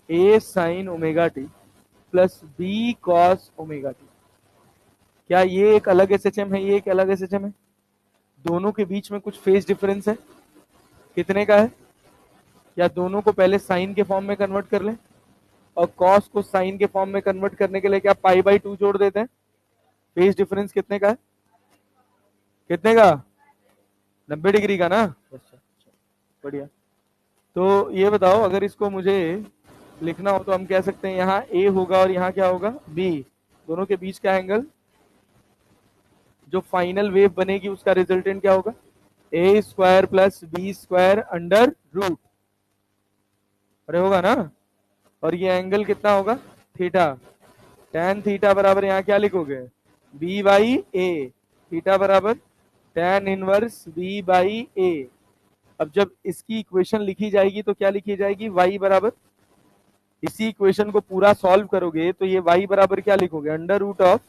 a sign omega T plus b cos omega T. क्या ये एक अलग एसएचएम है, ये एक अलग एसएचएम है? दोनों के बीच में कुछ फेज डिफरेंस है। कितने का है? क्या दोनों को पहले साइन के फॉर्म में कन्वर्ट कर लें, और कॉस को साइन के फॉर्म में कन्वर्ट करने के लिए क्या पाई बाई 2 जोड़ देते हैं? फेज डिफरेंस कितने का है? कितने का? 90 डिग्री का ना। अच्छा, बढ़िया। तो ये बताओ, अगर इसको मुझे लिखना हो तो हम कह सकते हैं यहाँ ए होगा और यहाँ क्या होगा बी, दोनों के बीच का एंगल, जो फाइनल वेव बनेगी उसका रिजल्टेंट क्या होगा, a square plus b square under root, अरे होगा ना। और ये एंगल कितना होगा, थीटा, tan थीटा बराबर यहाँ क्या लिखोगे, बी बाई ए, थीटा बराबर tan इनवर्स बी बाई ए। अब जब इसकी इक्वेशन लिखी जाएगी तो क्या लिखी जाएगी, y बराबर, इसी इक्वेशन को पूरा सॉल्व करोगे तो ये y बराबर क्या लिखोगे, under root of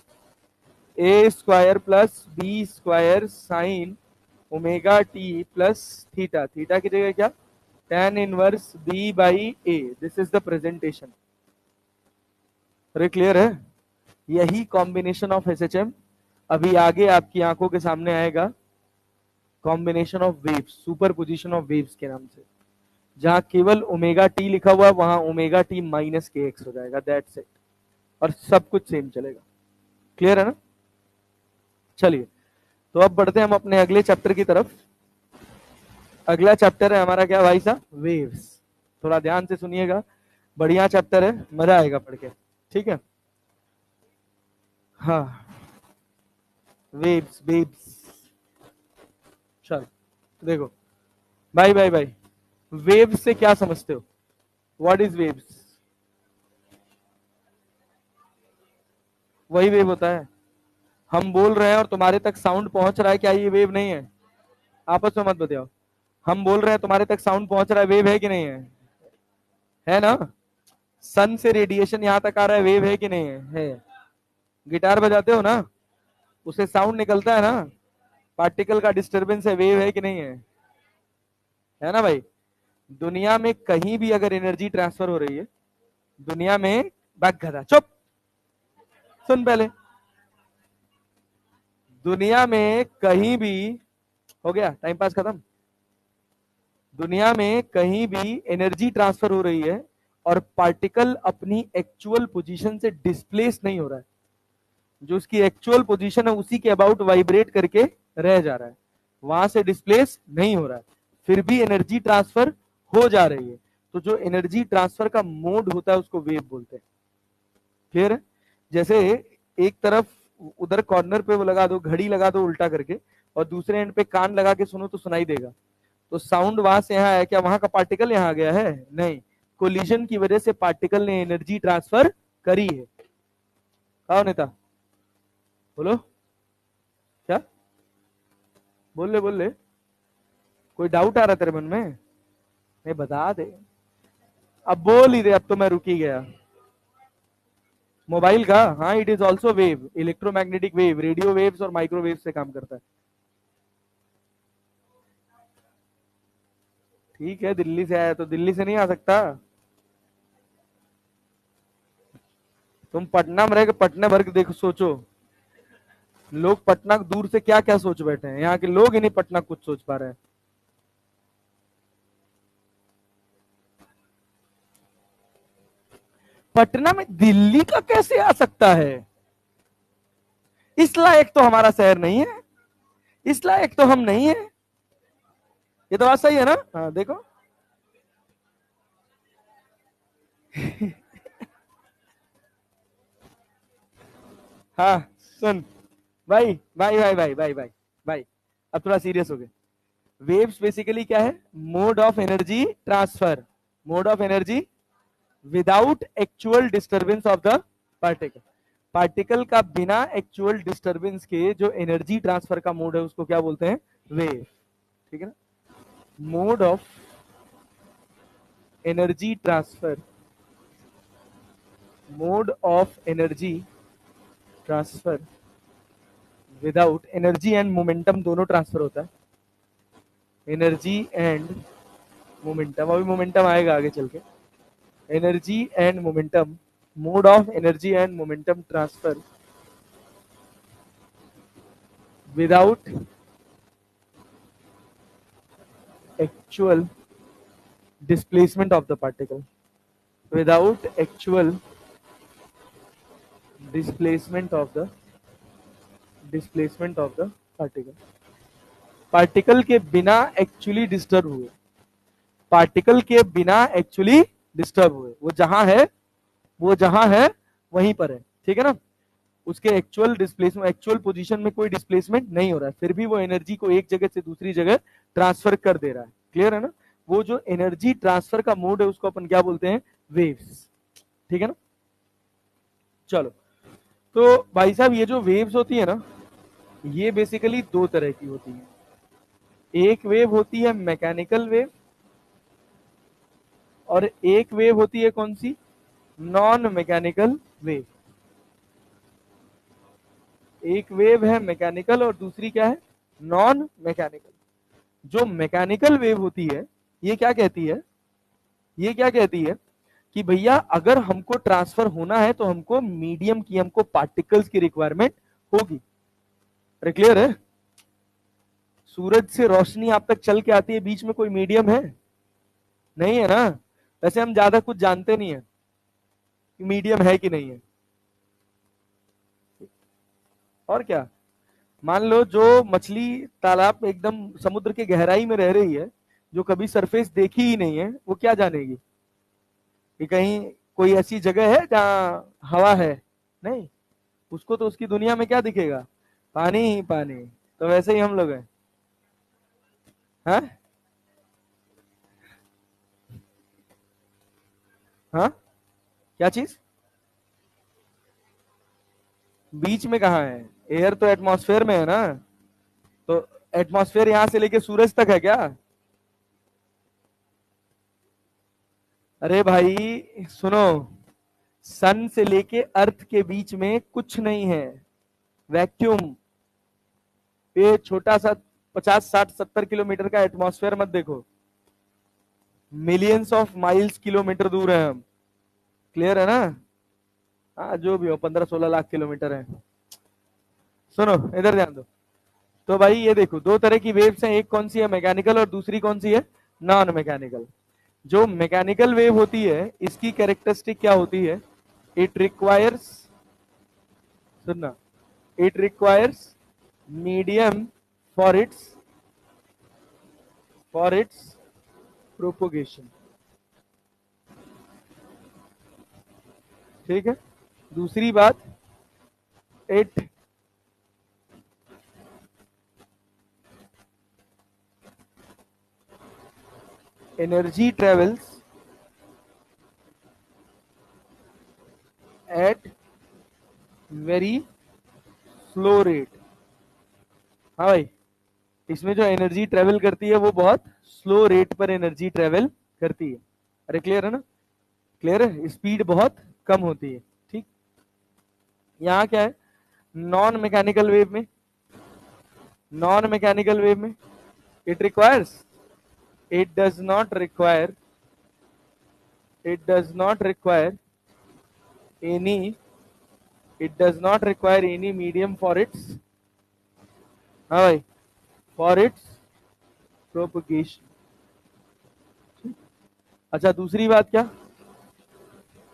a square plus b square sine omega T plus theta, theta की जगह क्या, tan inverse b by a, this is the presentation. अरे क्लियर है, यही कॉम्बिनेशन ऑफ एसएचएम अभी आगे आपकी आंखों के सामने आएगा, combination of waves, super position of waves के नाम से, जहां केवल ओमेगा टी लिखा हुआ है वहां ओमेगा टी माइनस के एक्स हो जाएगा, दैट्स इट, और सब कुछ सेम चलेगा। क्लियर है ना। चलिए तो अब बढ़ते हैं हम अपने अगले चैप्टर की तरफ। अगला चैप्टर है हमारा क्या भाई साहब, वेव्स। थोड़ा ध्यान से सुनिएगा, बढ़िया चैप्टर है, मजा आएगा पढ़ के, ठीक है। हाँ, वेव्स वेव्स, चलो देखो भाई भाई भाई, वेव्स से क्या समझते हो, व्हाट इज वेव्स, वही वेव होता है, हम बोल रहे हैं और तुम्हारे तक साउंड पहुंच रहा है, क्या ये वेव नहीं है, आपस में मत बताओ, हम बोल रहे हैं तुम्हारे तक साउंड पहुंच रहा है, वेव है कि नहीं है ना। सन से रेडिएशन यहां तक आ रहा है, वेव है कि नहीं है। गिटार बजाते हो ना, उससे साउंड निकलता है ना, पार्टिकल का डिस्टरबेंस है, वेव है कि नहीं है ना भाई। दुनिया में कहीं भी अगर एनर्जी ट्रांसफर हो रही है, दुनिया में, बैक गधा चुप, सुन पहले, दुनिया में कहीं भी, हो गया टाइम पास खत्म, दुनिया में कहीं भी एनर्जी ट्रांसफर हो रही है और पार्टिकल अपनी एक्चुअल पोजीशन से डिस्प्लेस नहीं हो रहा है, जो उसकी एक्चुअल पोजीशन है उसी के अबाउट वाइब्रेट करके रह जा रहा है, वहां से डिस्प्लेस नहीं हो रहा है, फिर भी एनर्जी ट्रांसफर हो जा रही है, तो जो एनर्जी ट्रांसफर का मोड होता है उसको वेव बोलते हैं। क्लियर है। जैसे एक तरफ उधर कॉर्नर पे वो लगा दो, घड़ी लगा दो उल्टा करके, और दूसरे एंड पे कान लगा के सुनो तो सुनाई देगा, तो साउंड वहां से यहाँ है, क्या वहां का पार्टिकल यहाँ आ गया है, नहीं, कोलिजन की वजह से पार्टिकल ने एनर्जी ट्रांसफर करी है। कहा नेता, बोलो क्या, बोल ले, कोई डाउट आ रहा तेरे मन में, नहीं बता दे, अब बोल ही दे, अब तो मैं रुक ही गया। मोबाइल का, हाँ it is also wave, electromagnetic wave, radio waves और माइक्रोवेव से काम करता है। ठीक है, दिल्ली से आया तो दिल्ली से नहीं आ सकता, तुम पटना में रह के पटना भर के देखो, सोचो लोग पटना दूर से क्या क्या सोच बैठे हैं, यहाँ के लोग ही नहीं पटना कुछ सोच पा रहे हैं। पटना में दिल्ली का कैसे आ सकता है, इस लायक तो हमारा शहर नहीं है, इस लायक तो हम नहीं है, ये तो बात सही है ना। हाँ देखो हाँ सुन, भाई भाई भाई भाई भाई भाई भाई, अब थोड़ा सीरियस हो गए। वेव्स बेसिकली क्या है, mode of energy transfer, mode of energy without actual disturbance of the particle, particle का बिना एक्चुअल डिस्टरबेंस के जो एनर्जी ट्रांसफर का मोड है उसको क्या बोलते हैं, वेव, ठीक है ना। Mode of energy transfer, mode of energy transfer without, energy and momentum दोनों ट्रांसफर होता है, एनर्जी एंड मोमेंटम, अभी मोमेंटम आएगा आगे चल के, energy and momentum, mode of energy and momentum transfer without actual displacement of the particle, without actual displacement of the particle, particle के बिना एक्चुअली डिस्टर्ब हुए, पार्टिकल के बिना एक्चुअली डिस्टर्ब हुए, वो जहां है वहीं पर है, ठीक है ना, उसके एक्चुअल डिस्प्लेसमेंट, एक्चुअल पोजीशन में कोई डिस्प्लेसमेंट नहीं हो रहा है, फिर भी वो एनर्जी को एक जगह से दूसरी जगह ट्रांसफर कर दे रहा है, क्लियर है ना। वो जो एनर्जी ट्रांसफर का मोड है उसको अपन क्या बोलते हैं, वेव्स, ठीक है ना। चलो, तो भाई साहब ये जो वेव्स होती है ना, ये बेसिकली दो तरह की होती है। एक वेव होती है मैकेनिकल वेव, और एक वेव होती है कौन सी, नॉन मैकेनिकल वेव। एक वेव है मैकेनिकल और दूसरी क्या है, नॉन मैकेनिकल। जो मैकेनिकल वेव होती है, ये क्या कहती है, ये क्या कहती है कि भैया अगर हमको ट्रांसफर होना है तो हमको मीडियम की, हमको पार्टिकल्स की रिक्वायरमेंट होगी। अरे क्लियर है, सूरज से रोशनी आप तक चल के आती है, बीच में कोई मीडियम है, नहीं है ना। वैसे हम ज्यादा कुछ जानते नहीं है मीडियम है कि नहीं है। और क्या, मान लो जो मछली तालाब में एकदम समुद्र के गहराई में रह रही है, जो कभी सरफेस देखी ही नहीं है, वो क्या जानेगी कि कहीं कोई ऐसी जगह है जहां हवा है, नहीं, उसको तो उसकी दुनिया में क्या दिखेगा, पानी ही पानी। तो वैसे ही हम लोग हैं, हाँ हाँ, क्या चीज, बीच में कहाँ है, एयर तो एटमॉस्फेयर में है ना। तो एटमॉस्फेयर यहां से लेके सूरज तक है क्या, अरे भाई सुनो, सन से लेके अर्थ के बीच में कुछ नहीं है, वैक्यूम। ये छोटा सा 50 60 70 किलोमीटर का एटमॉस्फेयर मत देखो, मिलियंस ऑफ माइल्स किलोमीटर दूर है हम, क्लियर है ना। हाँ जो भी हो, 15 16 लाख किलोमीटर है। सुनो इधर ध्यान दो, तो भाई ये देखो दो तरह की वेव्स हैं, एक कौन सी है मैकेनिकल और दूसरी कौन सी है, नॉन मैकेनिकल। जो मैकेनिकल वेव होती है इसकी कैरेक्टरिस्टिक क्या होती है, इट रिक्वायर्स, सुनना, it requires medium for its propagation, ठीक है। दूसरी बात, it energy travels at very slow rate. हाँ भाई, इसमें जो एनर्जी ट्रेवल करती है वो बहुत स्लो रेट पर एनर्जी ट्रेवल करती है। अरे क्लियर है ना, क्लियर है, स्पीड बहुत कम होती है, ठीक। यहाँ क्या है, नॉन मैकेनिकल वेव में, नॉन मैकेनिकल वेव में it requires, it does not require, it does not require any, it does not require any medium for its, हाँ भाई, फॉर इट्स प्रोपगेशन। अच्छा दूसरी बात क्या,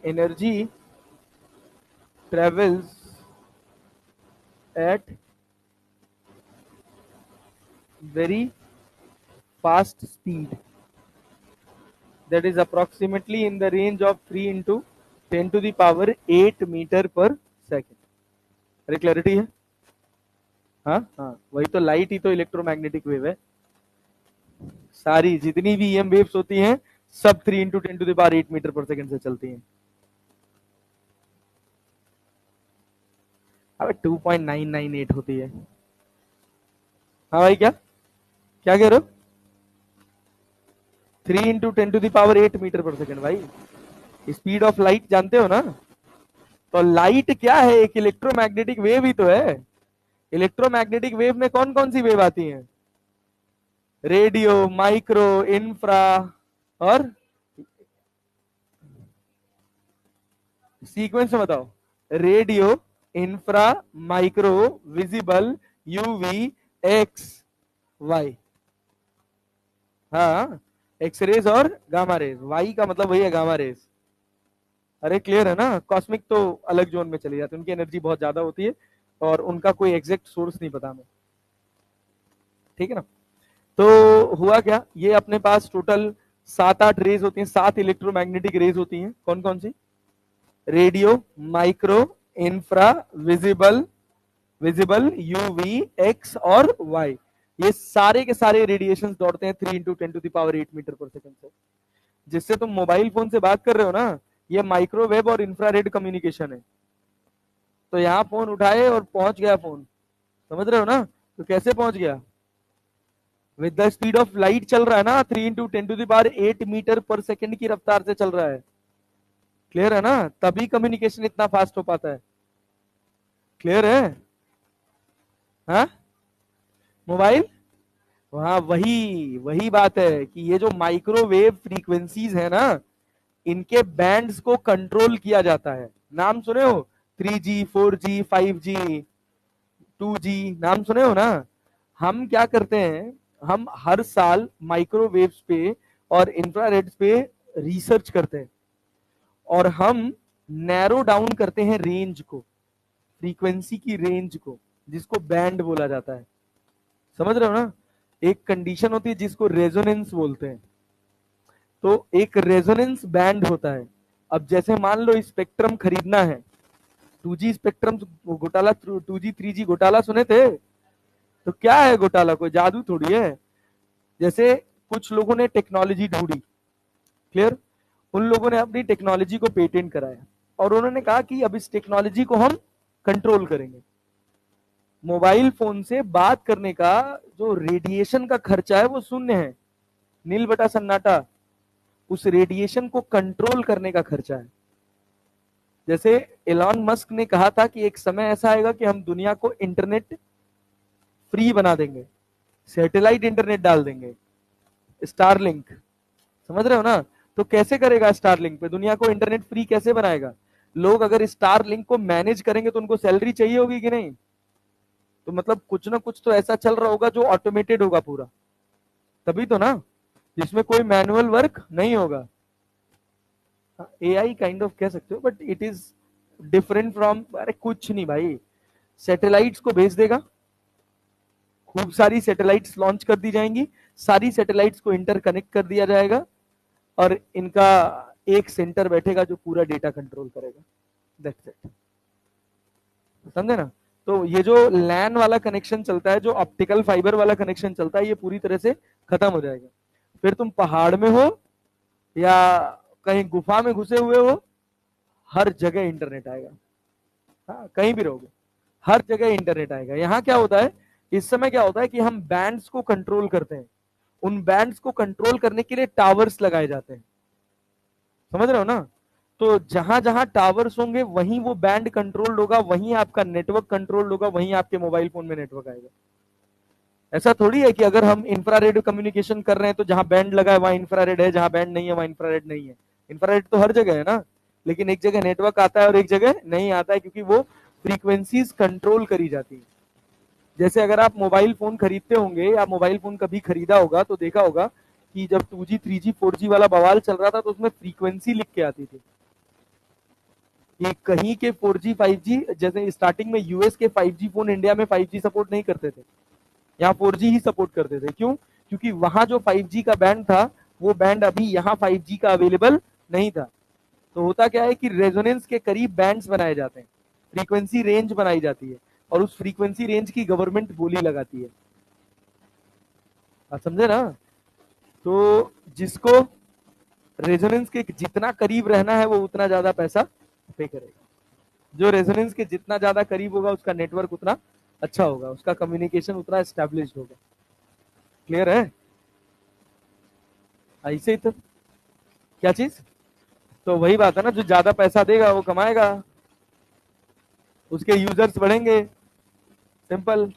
energy travels at very fast speed, that is approximately in the range of 3 into 10 to the power 8 metre पर second. अरे clarity है, हाँ हाँ, वही तो, लाइट ही तो इलेक्ट्रोमैग्नेटिक वेव है, सारी जितनी भी ईएम वेव्स होती हैं सब 3 into 10 to the power 8 metre पर सेकेंड से चलती हैं। अब 2.998 होती है। हाँ भाई, क्या क्या कह रहे हो, 3 into 10 to the power 8 metre पर सेकेंड भाई, स्पीड ऑफ लाइट जानते हो ना। तो लाइट क्या है, एक इलेक्ट्रोमैग्नेटिक वेव ही तो है। इलेक्ट्रोमैग्नेटिक वेव में कौन कौन सी वेव आती हैं, रेडियो, माइक्रो, इंफ्रा, और सीक्वेंस में बताओ, radio, infra, micro, visible, UV, X, Y. हाँ, एक्स रेज और गामा रेज, वाई का मतलब वही है गामा रेज। अरे क्लियर है ना, कॉस्मिक तो अलग जोन में चली जाती है, उनकी एनर्जी बहुत ज्यादा होती है और उनका कोई एग्जैक्ट सोर्स नहीं पता हमें, ठीक है ना। तो हुआ क्या, ये अपने पास टोटल सात आठ रेज होती हैं, 7 इलेक्ट्रोमैग्नेटिक रेज होती हैं। कौन कौन सी? Radio, micro, infra, visible, UV, x और वाई। ये सारे के सारे रेडिएशन दौड़ते हैं 3 इंटू 10⁸ मीटर पर सेकंड से। जिससे तुम मोबाइल फोन से बात कर रहे हो ना, ये माइक्रोवेव और इंफ्रारेड कम्युनिकेशन है। तो यहाँ फोन उठाए और पहुंच गया फोन, समझ रहे हो ना? तो कैसे पहुंच गया? With the speed of light चल रहा है ना, 3 इंटू 10⁸ मीटर पर सेकंड की रफ्तार से चल रहा है। क्लियर है ना? तभी कम्युनिकेशन इतना फास्ट हो पाता है। क्लियर है? हाँ, मोबाइल, वहां वही वही बात है कि ये जो माइक्रोवेव फ्रीक्वेंसीज है ना, इनके बैंड्स को कंट्रोल किया जाता है। नाम सुने हो? 3G, 4G, 5G, 2G, नाम सुने हो ना? हम क्या करते हैं, हम हर साल माइक्रोवेव्स पे और इंफ्रारेड्स पे रिसर्च करते हैं, और हम नैरो डाउन करते हैं रेंज को, फ्रीक्वेंसी की रेंज को, जिसको बैंड बोला जाता है। समझ रहे हो ना? एक कंडीशन होती है जिसको रेजोनेंस बोलते हैं। तो एक रेजोनेंस बैंड होता है। अब जैसे मान लो स्पेक्ट्रम खरीदना है, 2G स्पेक्ट्रम घोटाला, 2G 3G घोटाला सुने थे? तो क्या है घोटाला? कोई जादू थोड़ी है। जैसे कुछ लोगों ने टेक्नोलॉजी ढूंढी, क्लियर, उन लोगों ने अपनी टेक्नोलॉजी को पेटेंट कराया, और उन्होंने कहा कि अब इस टेक्नोलॉजी को हम कंट्रोल करेंगे। मोबाइल फोन से बात करने का जो रेडिएशन का खर्चा है वो शून्य है, नील बटा सन्नाटा। उस रेडिएशन को कंट्रोल करने का खर्चा है। जैसे एलॉन मस्क ने कहा था कि एक समय ऐसा आएगा कि हम दुनिया को इंटरनेट फ्री बना देंगे, सैटेलाइट इंटरनेट डाल देंगे, स्टारलिंक। समझ रहे हो ना? तो कैसे करेगा स्टारलिंक पे? दुनिया को इंटरनेट फ्री कैसे बनाएगा? लोग अगर स्टारलिंक को मैनेज करेंगे तो उनको सैलरी चाहिए होगी कि नहीं? तो मतलब कुछ ना कुछ तो ऐसा चल रहा होगा जो ऑटोमेटेड होगा पूरा, तभी तो ना, जिसमें कोई मैनुअल वर्क नहीं होगा। एआई काइंड ऑफ कह सकते हो, but it is different from, अरे कुछ नहीं भाई, सैटेलाइट्स को भेज देगा, खूब सारी सैटेलाइट्स लॉन्च कर दी जाएंगी, सारी सैटेलाइट्स को इंटरकनेक्ट कर दिया जाएगा, और इनका एक सेंटर बैठेगा जो पूरा डेटा कंट्रोल करेगा। That's it. समझे ना? तो ये जो लैन वाला कनेक्शन चलता है, जो ऑप्टिकल फाइबर वाला कनेक्शन चलता है, ये पूरी तरह से खत्म हो जाएगा। फिर तुम पहाड़ में हो या कहीं गुफा में घुसे हुए हो, हर जगह इंटरनेट आएगा। हाँ, कहीं भी रहोगे, हर जगह इंटरनेट आएगा। यहाँ क्या होता है, इस समय क्या होता है कि हम बैंड्स को कंट्रोल करते हैं। उन बैंड्स को कंट्रोल करने के लिए टावर्स लगाए जाते हैं। समझ रहे हो ना? तो जहां जहां टावर्स होंगे वहीं वो बैंड कंट्रोल्ड होगा, वहीं आपका नेटवर्क कंट्रोल्ड होगा, वहीं आपके मोबाइल फोन में नेटवर्क आएगा। ऐसा थोड़ी है कि अगर हम इंफ्रारेड कम्युनिकेशन कर रहे हैं तो जहां बैंड लगा है वहां इंफ्रारेड है, जहां बैंड नहीं है वहां इंफ्रारेड नहीं है। इंफ्रारेड तो हर जगह है ना, लेकिन एक जगह नेटवर्क आता है और एक जगह नहीं आता है, क्योंकि वो फ्रीक्वेंसीज कंट्रोल करी जाती है। जैसे अगर आप मोबाइल फोन खरीदते होंगे या मोबाइल फोन कभी खरीदा होगा तो देखा होगा कि जब 2G 3G 4G वाला बवाल चल रहा था तो उसमें फ्रीक्वेंसी लिख के आती थी कि कहीं के 4G 5G, जैसे स्टार्टिंग में यूएस के 5G फोन इंडिया में 5G सपोर्ट नहीं करते थे, यहाँ 4G ही सपोर्ट करते थे। क्यों? क्योंकि वहां जो 5G का बैंड था वो बैंड अभी यहाँ 5G का अवेलेबल नहीं था। तो होता क्या है कि रेजोनेंस के करीब बैंड्स बनाए जाते हैं, फ्रीक्वेंसी रेंज बनाई जाती है, और उस फ्रीक्वेंसी रेंज की गवर्नमेंट बोली लगाती है। आप समझे ना? तो जिसको रेजोनेंस के जितना करीब रहना है वो उतना ज्यादा पैसा पे करेगा। जो रेजोनेंस के जितना ज्यादा करीब होगा उसका नेटवर्क उतना अच्छा होगा, उसका कम्युनिकेशन उतना एस्टेब्लिश्ड होगा। क्लियर है? ऐसे ही तो, क्या चीज? तो वही बात है ना, जो ज्यादा पैसा देगा वो कमाएगा, उसके यूजर्स बढ़ेंगे, सिंपल।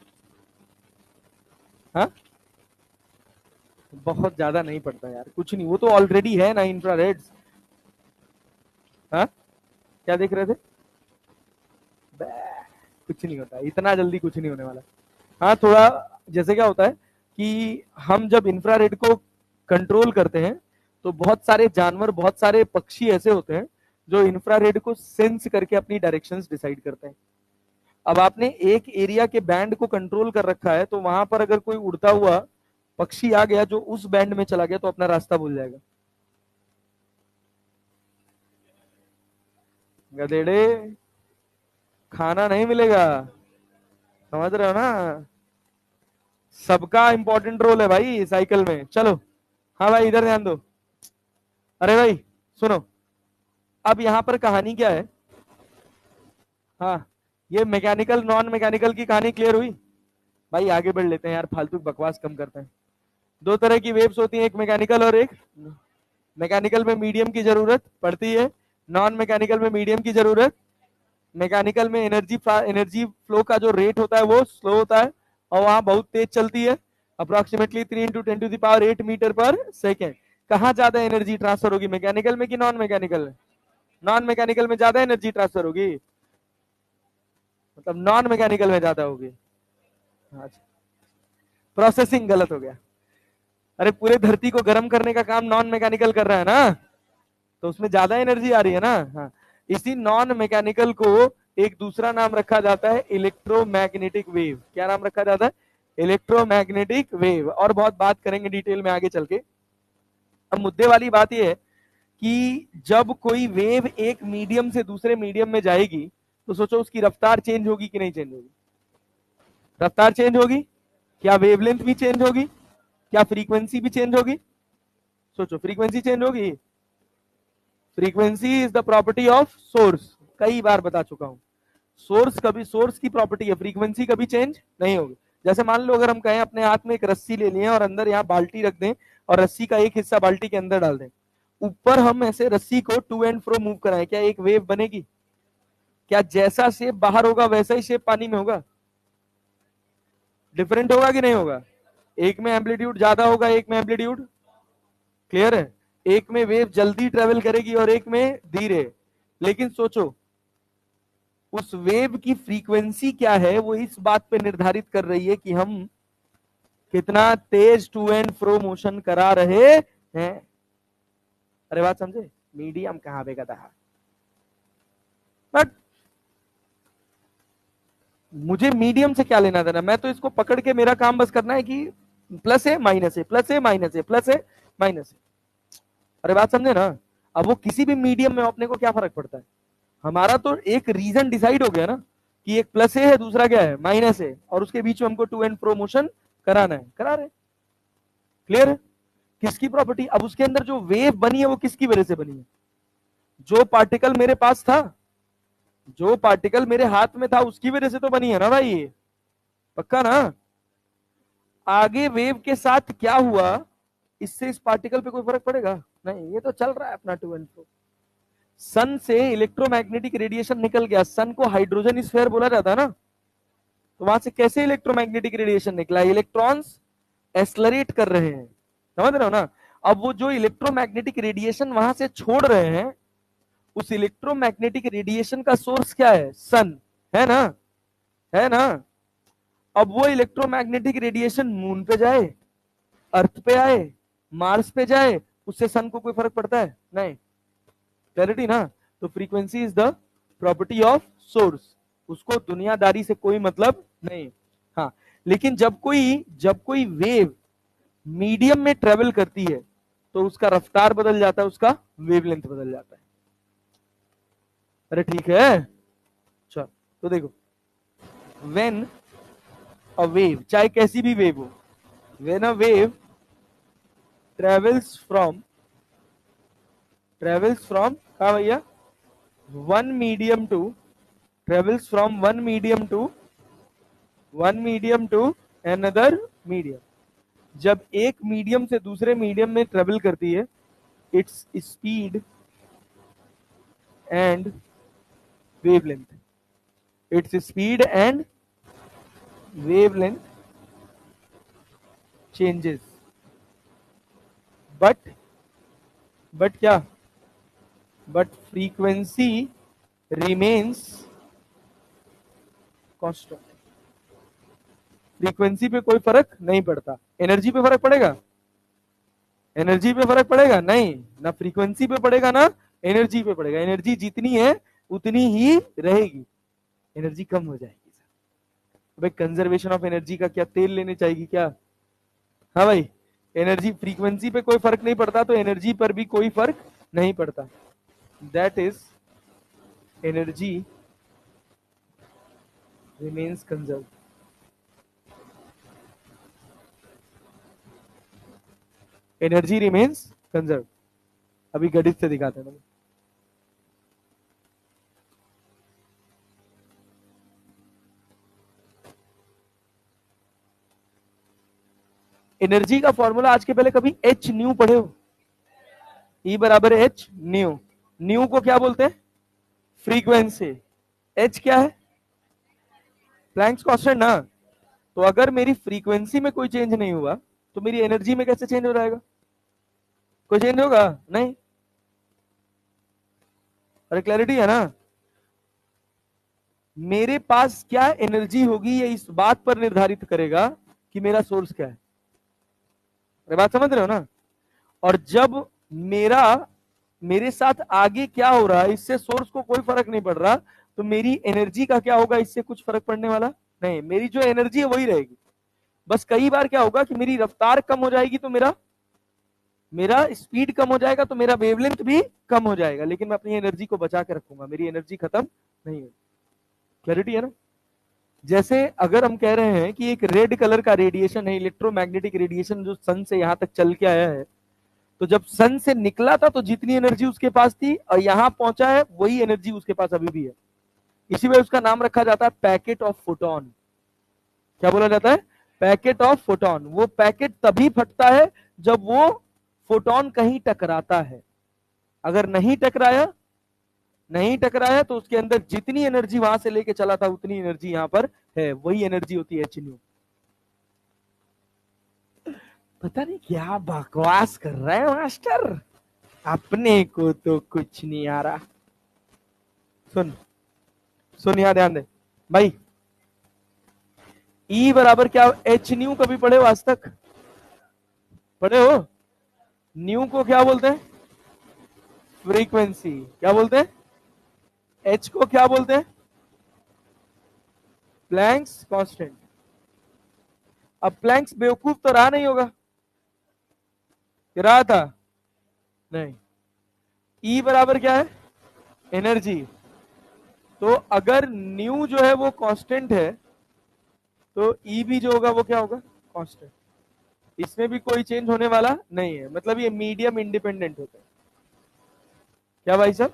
हाँ, बहुत ज्यादा नहीं पड़ता यार, कुछ नहीं, वो तो ऑलरेडी है ना इंफ्रारेड्स। हाँ, क्या देख रहे थे? कुछ नहीं होता, इतना जल्दी कुछ नहीं होने वाला। हाँ, थोड़ा जैसे क्या होता है कि हम जब इंफ्रारेड को कंट्रोल करते हैं तो बहुत सारे जानवर, बहुत सारे पक्षी ऐसे होते हैं जो इंफ्रारेड को सेंस करके अपनी डायरेक्शंस डिसाइड करते हैं। अब आपने एक एरिया के बैंड को कंट्रोल कर रखा है, तो वहां पर अगर कोई उड़ता हुआ पक्षी आ गया जो उस बैंड में चला गया तो अपना रास्ता भूल जाएगा। गधेड़े, खाना नहीं मिलेगा, समझ रहे हो ना? सबका इंपॉर्टेंट रोल है भाई साइकिल में। चलो, हाँ भाई इधर ध्यान दो। अरे भाई सुनो, अब यहां पर कहानी क्या है? हाँ, ये मैकेनिकल नॉन मैकेनिकल की कहानी क्लियर हुई? भाई आगे बढ़ लेते हैं यार, फालतू बकवास कम करते हैं। दो तरह की वेव्स होती हैं, एक मैकेनिकल और एक, मैकेनिकल में मीडियम की जरूरत पड़ती है, नॉन मैकेनिकल में मीडियम की जरूरत। मैकेनिकल में एनर्जी एनर्जी फ्लो का जो रेट होता है वो स्लो होता है और वहां बहुत तेज चलती है, अप्रोक्सीमेटली 3 × 10⁸ मीटर पर सेकेंड। कहाँ ज्यादा एनर्जी ट्रांसफर होगी, मैकेनिकल में कि नॉन मैकेनिकल में? नॉन मैकेनिकल में ज्यादा एनर्जी ट्रांसफर होगी, मतलब नॉन मैकेनिकल में ज्यादा होगी। अच्छा, प्रोसेसिंग गलत हो गया। अरे पूरे धरती को गर्म करने का काम नॉन मैकेनिकल कर रहा है ना, तो उसमें ज्यादा एनर्जी आ रही है ना। हाँ, इसी नॉन मैकेनिकल को एक दूसरा नाम रखा जाता है इलेक्ट्रोमैग्नेटिक वेव। क्या नाम रखा जाता है? Electromagnetic wave. और बहुत बात करेंगे डिटेल में आगे चल के। अब मुद्दे वाली बात यह है कि जब कोई वेव एक मीडियम से दूसरे मीडियम में जाएगी तो सोचो उसकी रफ्तार चेंज होगी कि नहीं चेंज होगी? रफ्तार चेंज होगी। क्या वेवलेंथ भी चेंज होगी? क्या फ्रीक्वेंसी भी चेंज होगी? सोचो, फ्रीक्वेंसी चेंज होगी। Frequency is the property of source, कई बार बता चुका हूं। सोर्स कभी, सोर्स की प्रॉपर्टी है, फ्रीक्वेंसी कभी चेंज नहीं होगी। जैसे मान लो अगर हम कहें अपने हाथ में एक रस्सी ले लिए और अंदर यहाँ बाल्टी रख दें और रस्सी का एक हिस्सा बाल्टी के अंदर डाल दें, ऊपर हम ऐसे रस्सी को टू एंड फ्रो मूव कराएं, क्या एक वेव बनेगी? क्या जैसा शेप बाहर होगा वैसा ही शेप पानी में होगा? डिफरेंट होगा कि नहीं होगा? एक में एम्पलीट्यूड ज्यादा होगा, एक में एम्पलीट्यूड, क्लियर है? एक में वेव जल्दी ट्रेवल करेगी और एक में धीरे। लेकिन सोचो, उस वेव की फ्रीक्वेंसी क्या है, वो इस बात पे निर्धारित कर रही है कि हम कितना तेज टू एंड फ्रो मोशन करा रहे हैं। अरे बात समझे? मीडियम कहां पे गधा। बट मुझे मीडियम से क्या लेना देना, मैं तो इसको पकड़ के मेरा काम बस करना है कि प्लस है माइनस है, प्लस है माइनस है, प्लस है माइनस है। अरे बात समझे ना? अब वो किसी भी मीडियम में अपने को क्या फर्क पड़ता है? हमारा तो एक रीजन डिसाइड हो गया ना कि एक प्लस है दूसरा क्या है, माइनस है, और उसके बीच में हमको टू एंड फ्रो मोशन कराना है, करा रहे। क्लियर है? किसकी प्रॉपर्टी? अब उसके अंदर जो वेव बनी है वो किसकी वजह से बनी है? जो पार्टिकल मेरे पास था, जो पार्टिकल मेरे हाथ में था उसकी वजह से तो बनी है ना भाई ये, पक्का ना? आगे वेव के साथ क्या हुआ, इससे इस पार्टिकल पे कोई फर्क पड़ेगा नहीं, ये तो चल रहा है अपना टू एंड फ्रो। सन से इलेक्ट्रोमैग्नेटिक रेडिएशन निकल गया, सन को हाइड्रोजन स्फीयर बोला जाता है ना, तो वहां से कैसे इलेक्ट्रोमैग्नेटिक रेडिएशन निकला? इलेक्ट्रॉन्स एक्सलरेट कर रहे हैं, समझ रहे हो ना? अब वो जो इलेक्ट्रोमैग्नेटिक रेडिएशन वहां से छोड़ रहे हैं, उस इलेक्ट्रोमैग्नेटिक रेडिएशन का सोर्स क्या है? सन, है ना? है ना? अब वो इलेक्ट्रोमैग्नेटिक रेडिएशन मून पे जाए, अर्थ पे आए, मार्स पे जाए, उससे सन को कोई फर्क पड़ता है नहीं। क्लैरिटी ना? तो frequency is the property of source, उसको दुनियादारी से कोई मतलब नहीं। हाँ, लेकिन जब कोई वेव मीडियम में ट्रेवल करती है तो उसका रफ्तार बदल जाता है, उसका वेवलेंथ बदल जाता है। अरे ठीक है, चलो तो देखो, व्हेन अ वेव, चाहे कैसी भी वेव हो, when a wave travels from कहा भैया, one medium to, travels from one medium to another medium, जब एक मीडियम से दूसरे मीडियम में ट्रेवल करती है, its speed and wavelength, its speed and wavelength changes, but क्या, but frequency remains constant. Frequency पे कोई फर्क नहीं पड़ता। एनर्जी पे फर्क पड़ेगा? एनर्जी पे फर्क पड़ेगा नहीं, ना फ्रीक्वेंसी पे पड़ेगा ना एनर्जी पे पड़ेगा। एनर्जी जितनी है उतनी ही रहेगी, एनर्जी कम हो जाएगी। भाई कंजर्वेशन ऑफ एनर्जी का क्या, तेल लेने चाहिए क्या? हाँ भाई, एनर्जी फ्रीक्वेंसी पे कोई फर्क नहीं पड़ता तो एनर्जी पर भी कोई फर्क नहीं पड़ता। That is energy remains conserve. Energy remains conserve. अभी गणित से दिखाते हैं। एनर्जी का फॉर्मूला आज के पहले कभी एच न्यू पढ़े हो? E बराबर एच न्यू। न्यू को क्या बोलते हैं? फ्रीक्वेंसी। एच क्या है? प्लैंक्स कांस्टेंट ना। तो अगर मेरी फ्रीक्वेंसी में कोई चेंज नहीं हुआ तो मेरी एनर्जी में कैसे चेंज हो जाएगा? कोई चेंज होगा नहीं। अरे क्लैरिटी है ना? मेरे पास क्या एनर्जी होगी ये इस बात पर निर्धारित करेगा कि मेरा सोर्स क्या है। अरे बात समझ रहे हो ना? और जब मेरा मेरे साथ आगे क्या हो रहा है इससे सोर्स को कोई फर्क नहीं पड़ रहा, तो मेरी एनर्जी का क्या होगा इससे कुछ फर्क पड़ने वाला नहीं। मेरी जो एनर्जी है वही रहेगी। बस कई बार क्या होगा कि मेरी रफ्तार कम हो जाएगी तो मेरा मेरा स्पीड कम हो जाएगा, तो मेरा वेवलेंथ भी कम हो जाएगा, लेकिन मैं अपनी एनर्जी को बचा के रखूंगा, मेरी एनर्जी खत्म नहीं होगी। क्लैरिटी है ना? जैसे अगर हम कह रहे हैं कि एक रेड कलर का रेडिएशन है, इलेक्ट्रोमैग्नेटिक रेडिएशन, जो सन से यहां तक चल के आया है, तो जब सन से निकला था तो जितनी एनर्जी उसके पास थी और यहां पहुंचा है वही एनर्जी उसके पास अभी भी है। इसी वजह उसका नाम रखा जाता है पैकेट ऑफ फोटोन। क्या बोला जाता है? Packet of photon. वो पैकेट तभी फटता है जब वो फोटोन कहीं टकराता है। अगर नहीं टकराया तो उसके अंदर जितनी एनर्जी वहां से लेके चला था उतनी एनर्जी यहां पर है, वही एनर्जी होती है एच न्यू। पता नहीं क्या बकवास कर रहा है मास्टर, अपने को तो कुछ नहीं आ रहा। सुन सुन, यहां ध्यान दे भाई। ई बराबर क्या? एच न्यू कभी पढ़े हो आज तक? पढ़े हो? न्यू को क्या बोलते हैं? फ्रीक्वेंसी। क्या बोलते हैं? एच को क्या बोलते हैं? Planck's constant. अब प्लैंक्स बेवकूफ तो रहा नहीं होगा? रहा था? नहीं। ई बराबर क्या है? एनर्जी। तो अगर न्यू जो है वो कांस्टेंट है तो ई भी जो होगा वो क्या होगा? कांस्टेंट। इसमें भी कोई चेंज होने वाला नहीं है, मतलब ये मीडियम इंडिपेंडेंट होता है। क्या भाई साहब?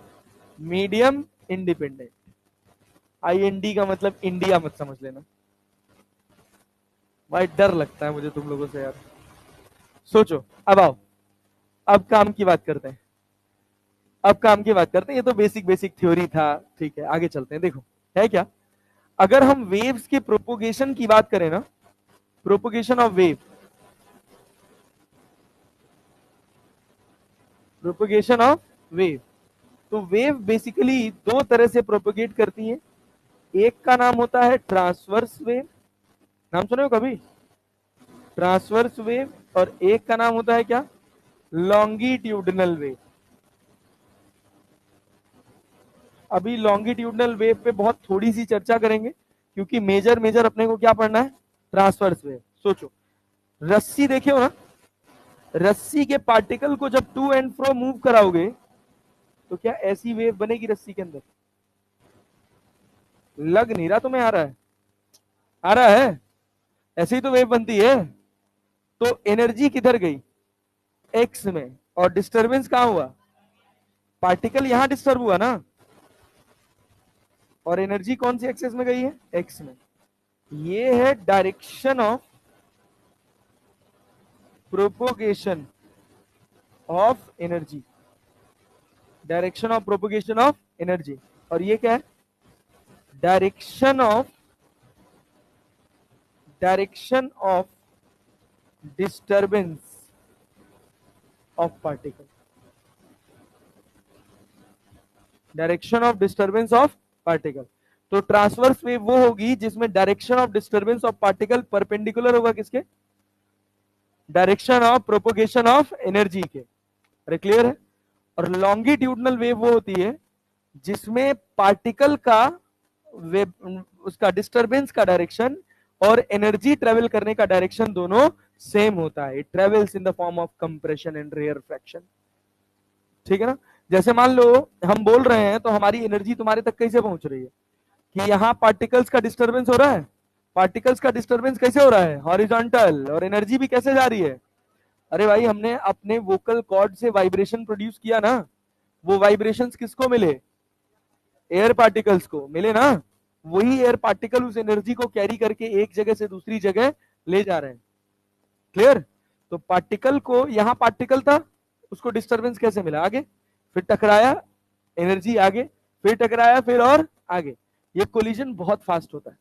Medium independent. IND का मतलब इंडिया मत समझ लेना भाई, डर लगता है मुझे तुम लोगों से यार। सोचो, अब आओ, अब काम की बात करते हैं। ये तो बेसिक बेसिक थ्योरी था, ठीक है, आगे चलते हैं। देखो है क्या, अगर हम वेव्स के प्रोपोगेशन की बात करें ना, propagation of wave, propagation of wave, तो वेव बेसिकली दो तरह से प्रोपोगेट करती है। एक का नाम होता है ट्रांसवर्स वेव, नाम सुने हो कभी? Transverse wave. और एक का नाम होता है क्या? Longitudinal wave. अभी लॉन्गिट्यूडनल वेव पे बहुत थोड़ी सी चर्चा करेंगे, क्योंकि मेजर मेजर अपने को क्या पढ़ना है? Transverse wave. सोचो, रस्सी देखे हो ना? रस्सी के पार्टिकल को जब टू एंड फ्रो मूव कराओगे तो क्या ऐसी वेव बनेगी रस्सी के अंदर? लग नहीं रहा तुम्हें आ रहा है? आ रहा है? ऐसे ही तो वेव बनती है। तो एनर्जी किधर गई? एक्स में। और डिस्टरबेंस कहां हुआ? पार्टिकल यहां डिस्टर्ब हुआ ना, और एनर्जी कौन सी एक्सेस में गई है? एक्स में। ये है direction of propagation of energy, direction of propagation of energy. और ये क्या है? Direction of disturbance of particle, direction of disturbance of particle. तो ट्रांसवर्स वेव वो होगी जिसमें direction of disturbance of particle perpendicular होगा किसके? Direction of propagation of energy के। अरे क्लियर है? और लॉन्गिट्यूडनल वेव वो होती है जिसमें पार्टिकल का वेव, उसका डिस्टरबेंस का डायरेक्शन और एनर्जी ट्रेवल करने का डायरेक्शन दोनों सेम होता है। It travels in the form of compression and rarefaction. ठीक है ना? जैसे मान लो हम बोल रहे हैं तो हमारी एनर्जी तुम्हारे तक कैसे पहुंच रही है कि यहाँ पार्टिकल्स का डिस्टरबेंस हो रहा है। पार्टिकल्स का डिस्टरबेंस कैसे हो रहा है, हॉरिजॉन्टल, और एनर्जी भी कैसे जा रही है। अरे भाई हमने अपने वोकल कॉर्ड से वाइब्रेशन प्रोड्यूस किया ना, वो वाइब्रेशंस किसको मिले, एयर पार्टिकल्स को मिले ना। वही एयर पार्टिकल उस एनर्जी को कैरी करके एक जगह से दूसरी जगह ले जा रहे हैं। क्लियर। तो पार्टिकल को, यहाँ पार्टिकल था, उसको डिस्टरबेंस कैसे मिला, आगे फिर टकराया, एनर्जी आगे, फिर टकराया, फिर और आगे। ये कोलिजन बहुत फास्ट होता है।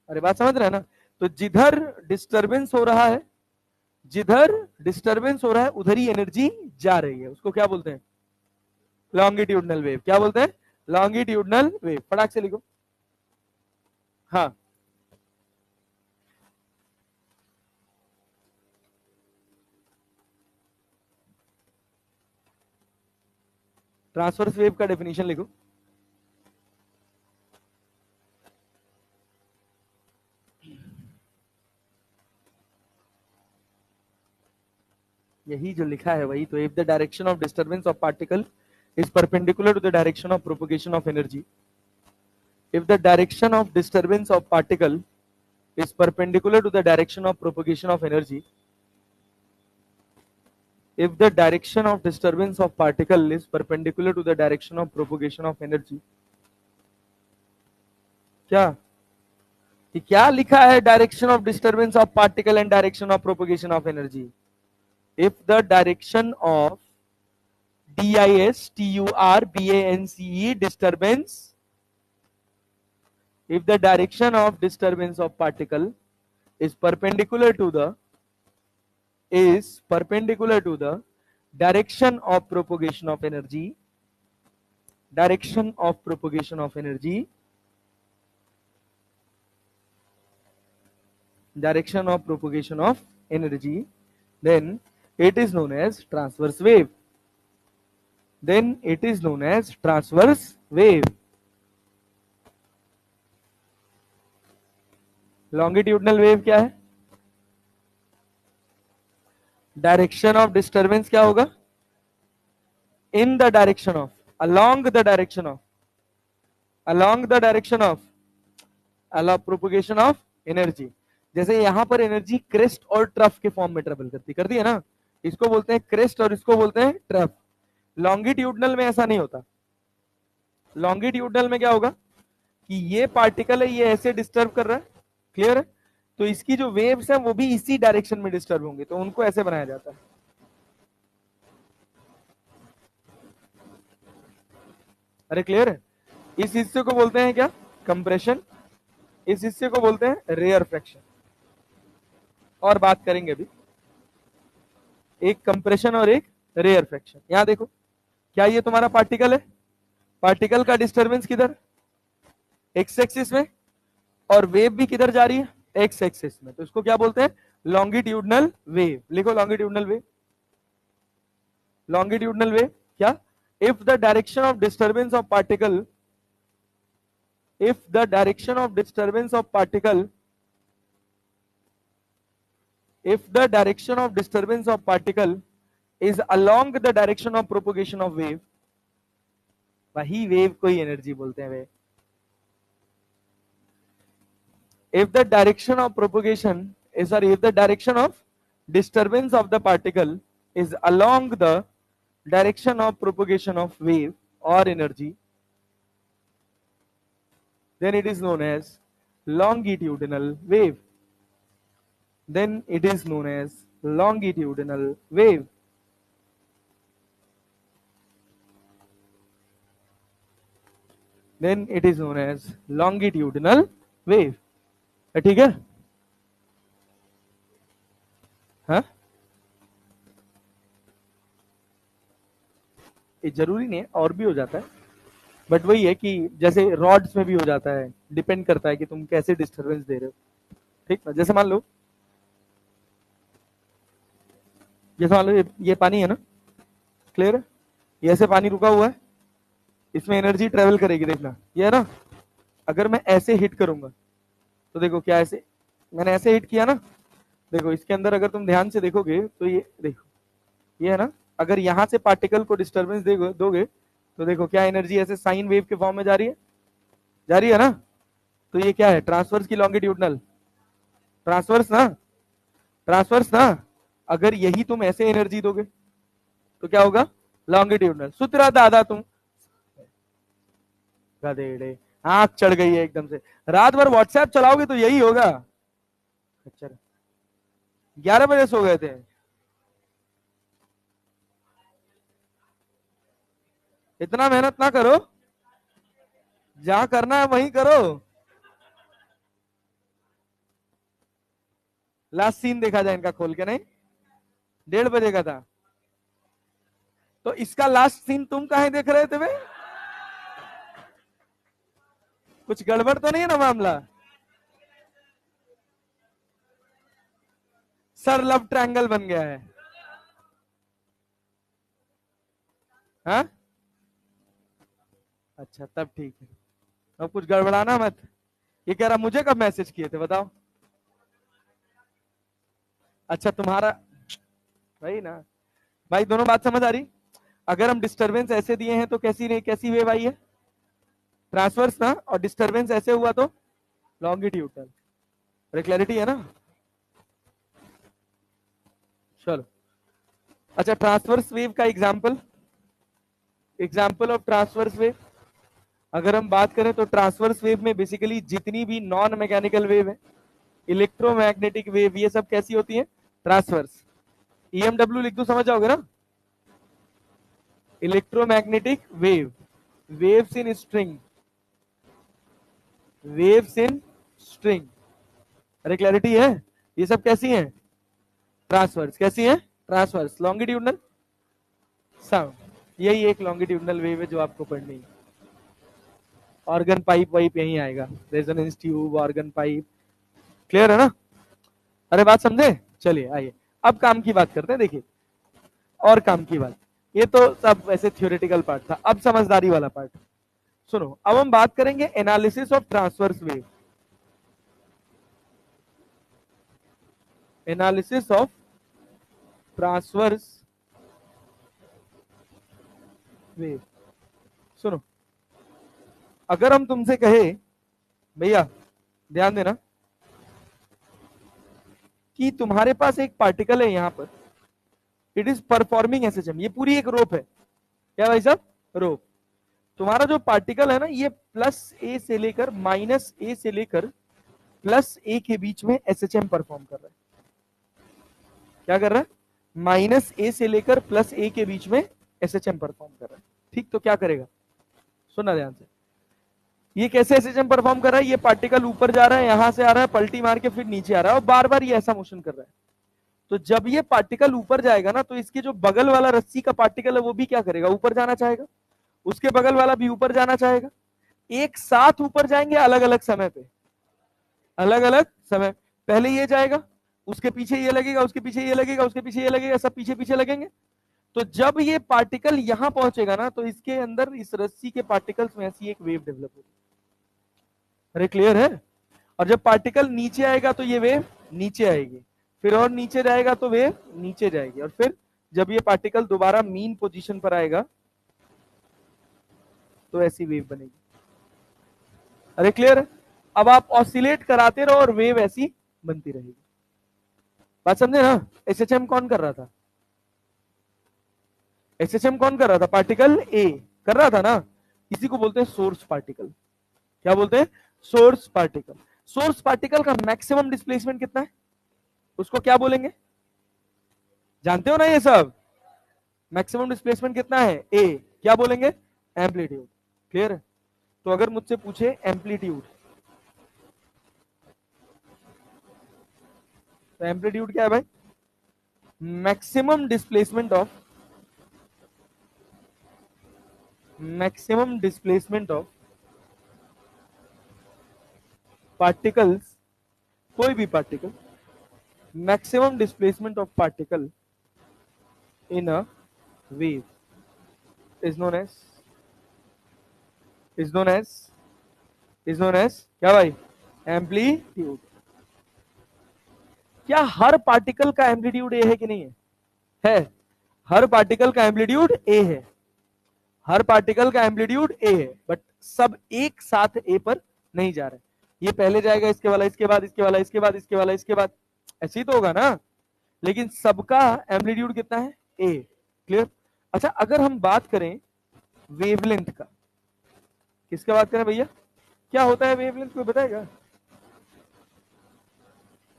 अरे बात समझ रहे हैं ना। तो जिधर डिस्टरबेंस हो रहा है, जिधर डिस्टरबेंस हो रहा है उधर ही एनर्जी जा रही है, उसको क्या बोलते हैं, लॉन्गिट्यूडनल वेव। क्या बोलते हैं, लॉन्गिट्यूडनल वेव। फटाक से लिखो। हाँ, ट्रांसवर्स वेव का डेफिनेशन लिखो। यही जो लिखा है वही तो। If the direction of disturbance of particle is perpendicular to the direction of propagation of energy, if the direction of disturbance of particle is perpendicular to the direction of propagation of energy, if the direction of disturbance of particle is perpendicular to the direction of propagation of energy, क्या कि क्या लिखा है, direction of disturbance of particle and direction of propagation of energy. If the direction of DISTURBANCE disturbance, if the direction of disturbance of particle is perpendicular to the direction of propagation of energy, direction of propagation of energy, direction of propagation of energy, then it is known as transverse wave. Then it is known as transverse wave. Longitudinal wave क्या है, direction of disturbance क्या होगा, in the direction of, along the direction of, along the direction of propagation of energy. जैसे यहां पर energy crest और trough के form में ट्रेवल करती है ना, इसको बोलते हैं क्रेस्ट और इसको बोलते हैं ट्रफ। लॉन्गिट्यूडनल में ऐसा नहीं होता। लॉन्गिट्यूडनल में क्या होगा कि ये पार्टिकल है, ये ऐसे डिस्टर्ब कर रहा है, क्लियर है, तो इसकी जो वेव्स है वो भी इसी डायरेक्शन में डिस्टर्ब होंगे, तो उनको ऐसे बनाया जाता है। अरे क्लियर है। इस हिस्से को बोलते हैं क्या, कंप्रेशन, इस हिस्से को बोलते हैं रेयर फ्रैक्शन। और बात करेंगे अभी, एक कंप्रेशन और एक रेयर फ्रैक्शन। यहां देखो, क्या ये तुम्हारा पार्टिकल है, पार्टिकल का डिस्टरबेंस किधर, एक्स एक्सिस में, और वेव भी किधर जा रही है, एक्स एक्सिस में, तो इसको क्या बोलते हैं, लॉन्गिट्यूडनल वेव। लिखो लॉन्गिट्यूडनल वेव। लॉन्गिट्यूडनल वेव क्या, if the direction of disturbance of particle, if the direction of disturbance of particle, if the direction of disturbance of particle is along the direction of propagation of wave, वही wave को ही energy बोलते हैं वे। if the direction of propagation is, sorry, if the direction of disturbance of the particle is along the direction of propagation of wave or energy, then it is known as longitudinal wave. Then it is known as longitudinal wave. Then it is known as longitudinal wave. ठीक है, हाँ, ये जरूरी नहीं है, और भी हो जाता है, बट वही है कि जैसे रॉड्स में भी हो जाता है, डिपेंड करता है कि तुम कैसे डिस्टरबेंस दे रहे हो। ठीक ना, जैसे मान लो, जैसे मान लो ये पानी है ना, क्लियर है, ये ऐसे पानी रुका हुआ है, इसमें एनर्जी ट्रेवल करेगी, देखना ये है ना। अगर मैं ऐसे हिट करूंगा तो देखो क्या, ऐसे मैंने ऐसे हिट किया ना, देखो इसके अंदर अगर तुम ध्यान से देखोगे तो ये देखो, ये है ना, अगर यहां से पार्टिकल को डिस्टर्बेंस दोगे तो देखो क्या एनर्जी ऐसे साइन वेव के फॉर्म में जा रही है ना। तो ये क्या है, ट्रांसवर्स की लॉन्गिट्यूडनल, ट्रांसवर्स ना, ट्रांसवर्स ना। अगर यही तुम ऐसे एनर्जी दोगे तो क्या होगा, लॉन्गिट्यूडनल। सूत्र दादा तुम गधेड़े, आंख चढ़ गई है एकदम से। रात भर व्हाट्सएप चलाओगे तो यही होगा। अच्छा, 11 बजे सो गए थे। इतना मेहनत ना करो, जहां करना है वहीं करो। लास्ट सीन देखा जाए इनका खोल के, नहीं 1:30 बजे का था। तो इसका लास्ट सीन तुम कहां देख रहे थे भाई? कुछ गड़बड़ तो नहीं है ना मामला? सर लव ट्रायंगल बन गया है। हाँ अच्छा तब ठीक है, अब कुछ गड़बड़ाना मत। ये कह रहा मुझे कब मैसेज किए थे बताओ? अच्छा तुम्हारा भाई ना, भाई दोनों बात समझ आ रही? अगर हम डिस्टरबेंस ऐसे दिए हैं तो कैसी वेव आई है, ट्रांसवर्स ना, और डिस्टरबेंस ऐसे हुआ तो लॉन्गिट्यूडनल। अरे क्लैरिटी है ना? चलो अच्छा, ट्रांसवर्स वेव का example, example of transverse wave. अगर हम बात करें तो ट्रांसवर्स वेव में बेसिकली जितनी भी नॉन मैकेनिकल वेव है, इलेक्ट्रोमैग्नेटिक वेव, ये सब कैसी होती है, ट्रांसवर्स। ईएमडब्ल्यू लिख दो समझ जाओगे ना, electromagnetic wave, waves in string, waves in string. अरे क्लैरिटी है? ये सब कैसी हैं, ट्रांसवर्स। कैसी हैं, ट्रांसवर्स। लॉन्गिट्यूडनल साउंड, यही एक लॉन्गिट्यूडनल वेव है जो आपको पढ़नी है। ऑर्गन पाइप वाइप यही आएगा, resonance tube, organ pipe. Clear है ना? अरे बात समझे? चलिए आइए अब काम की बात करते हैं। देखिए और काम की बात, ये तो सब वैसे थ्योरेटिकल पार्ट था, अब समझदारी वाला पार्ट सुनो। अब हम बात करेंगे analysis of transverse wave, analysis of transverse wave. सुनो, अगर हम तुमसे कहे भैया ध्यान देना कि तुम्हारे पास एक पार्टिकल है यहां पर, इट इज परफॉर्मिंग एसएचएम, ये पूरी एक रोप है, क्या भाई साहब, रोप। तुम्हारा जो पार्टिकल है ना, ये प्लस ए से लेकर माइनस ए से लेकर प्लस ए के बीच में एसएचएम परफॉर्म कर रहा है। क्या कर रहा है, माइनस ए से लेकर प्लस ए के बीच में एसएचएम परफॉर्म कर रहा है। ठीक, तो क्या करेगा, सुनना ध्यान से। ये कैसे एसएचएम परफॉर्म कर रहा है, ये पार्टिकल ऊपर जा रहा है, यहां से आ रहा है, पलटी मार के फिर नीचे आ रहा है, और बार बार ये ऐसा मोशन कर रहा है। तो जब ये पार्टिकल ऊपर जाएगा ना, तो इसके जो बगल वाला रस्सी का पार्टिकल है वो भी क्या करेगा, ऊपर जाना चाहेगा, उसके बगल वाला भी ऊपर जाना चाहेगा। एक साथ ऊपर जाएंगे, अलग अलग समय पे, अलग अलग समय। पहले ये जाएगा, उसके पीछे ये लगेगा, उसके पीछे ये लगेगा, उसके पीछे ये लगेगा, सब पीछे पीछे लगेंगे। तो जब ये पार्टिकल यहां पहुंचेगा ना, तो इसके अंदर इस रस्सी के पार्टिकल्स में ऐसी एक वेव डेवलप होगी। अरे क्लियर है? और जब पार्टिकल नीचे आएगा तो ये वेव नीचे आएगी, फिर और नीचे जाएगा तो वेव नीचे जाएगी, और फिर जब ये पार्टिकल दोबारा मीन पोजीशन पर आएगा तो ऐसी वेव बनेगी। अरे क्लियर है? अब आप ऑसिलेट कराते रहो और वेव ऐसी बनती रहेगी। बात समझे ना? एसएचएम कौन कर रहा था, एसएचएम कौन कर रहा था, पार्टिकल ए कर रहा था ना। इसी को बोलते हैं सोर्स पार्टिकल। क्या बोलते हैं, सोर्स पार्टिकल। सोर्स पार्टिकल का मैक्सिमम डिस्प्लेसमेंट कितना है, उसको क्या बोलेंगे, जानते हो ना ये सब? मैक्सिमम डिस्प्लेसमेंट कितना है, ए, क्या बोलेंगे, एम्पलीट्यूड। क्लियर है? तो अगर मुझसे पूछे एम्पलीट्यूड, तो एम्पलीट्यूड क्या है भाई, maximum displacement of, maximum displacement of particles, कोई भी particle, maximum displacement of particle in a wave is known as, is known as, is known as क्या भाई, एम्पलीट्यूड। क्या हर पार्टिकल का एम्पलीट्यूड ए है कि नहीं है? है। हर पार्टिकल का एम्पलीट्यूड ए है, हर पार्टिकल का एम्पलीट्यूड ए है, बट सब एक साथ ए पर नहीं जा रहे, ये पहले जाएगा, इसके वाला इसके बाद, इसके वाला इसके बाद, इसके वाला इसके बाद, ऐसे ही तो होगा ना। लेकिन सबका एम्पलीट्यूड कितना है, ए। क्लियर। अच्छा, अगर हम बात करें वेवलेंथ का, किसका बात करें भैया, क्या होता है वेवलेंथ, कोई बताएगा?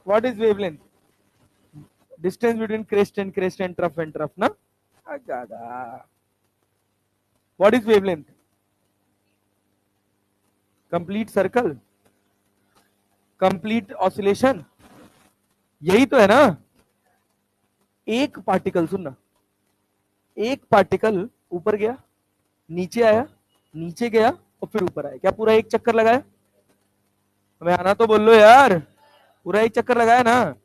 What is wavelength? Distance between crest and trough ना। What is wavelength? Complete circle, complete oscillation, यही तो है ना। एक पार्टिकल, सुनना, एक पार्टिकल ऊपर गया, नीचे आया, नीचे गया और फिर ऊपर आया, क्या पूरा एक चक्कर लगाया? हमें आना तो बोल लो यार, पूरा एक चक्कर लगाया ना।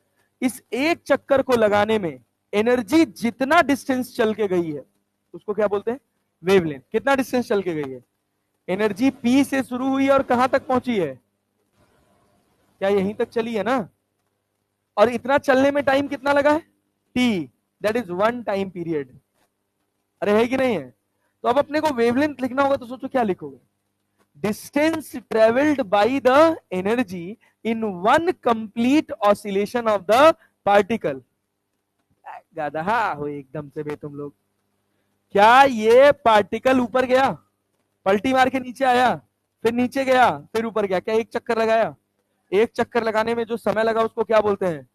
इस एक चक्कर को लगाने में एनर्जी जितना डिस्टेंस चल के गई है उसको क्या बोलते हैं, वेवलेंथ। कितना डिस्टेंस चल के गई है एनर्जी, पी से शुरू हुई और कहां तक पहुंची है, क्या यहीं तक चली है ना। और इतना चलने में टाइम कितना लगा है, T, that is one time period. अरे है कि नहीं है? तो अब अपने को वेवलेंथ लिखना होगा तो सोचो क्या लिखोगे, distance travelled by the energy in one complete oscillation of the particle. गधा हो एकदम से बे तुम लोग। क्या ये पार्टिकल ऊपर गया, पलटी मार के नीचे आया, फिर नीचे गया, फिर ऊपर गया, क्या एक चक्कर लगाया? एक चक्कर लगाने में जो समय लगा उसको क्या बोलते हैं,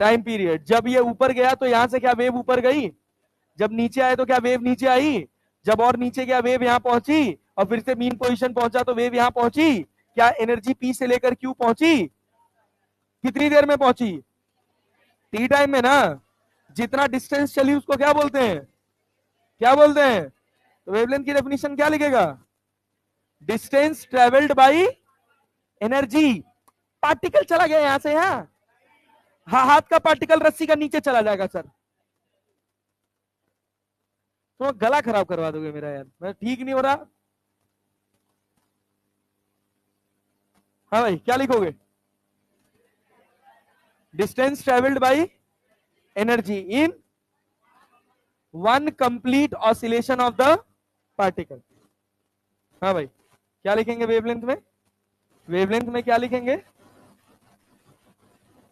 टाइम पीरियड। जब ये ऊपर गया तो यहां से क्या वेव ऊपर गई, जब नीचे आए तो क्या वेव नीचे आई, जब और नीचे गया वेव यहां पहुंची, और फिर से मीन पोजीशन पहुंचा तो वेव यहां पहुंची। क्या एनर्जी पी से लेकर क्यू पहुंची, कितनी देर में पहुंची, टी टाइम में ना। जितना डिस्टेंस चली उसको क्या बोलते हैं, क्या बोलते हैं? तो वेवलेंथ की डेफिनेशन क्या लिखेगा, distance travelled by energy. Particle चला गया यहां से, यहां, हाथ का पार्टिकल रस्सी का नीचे चला जाएगा सर, तो गला खराब करवा दोगे मेरा यार, मैं ठीक नहीं हो रहा। हाँ भाई, क्या लिखोगे, distance travelled by energy in one complete oscillation of the particle. हाँ भाई, क्या लिखेंगे वेवलेंथ में, वेवलेंथ में क्या लिखेंगे,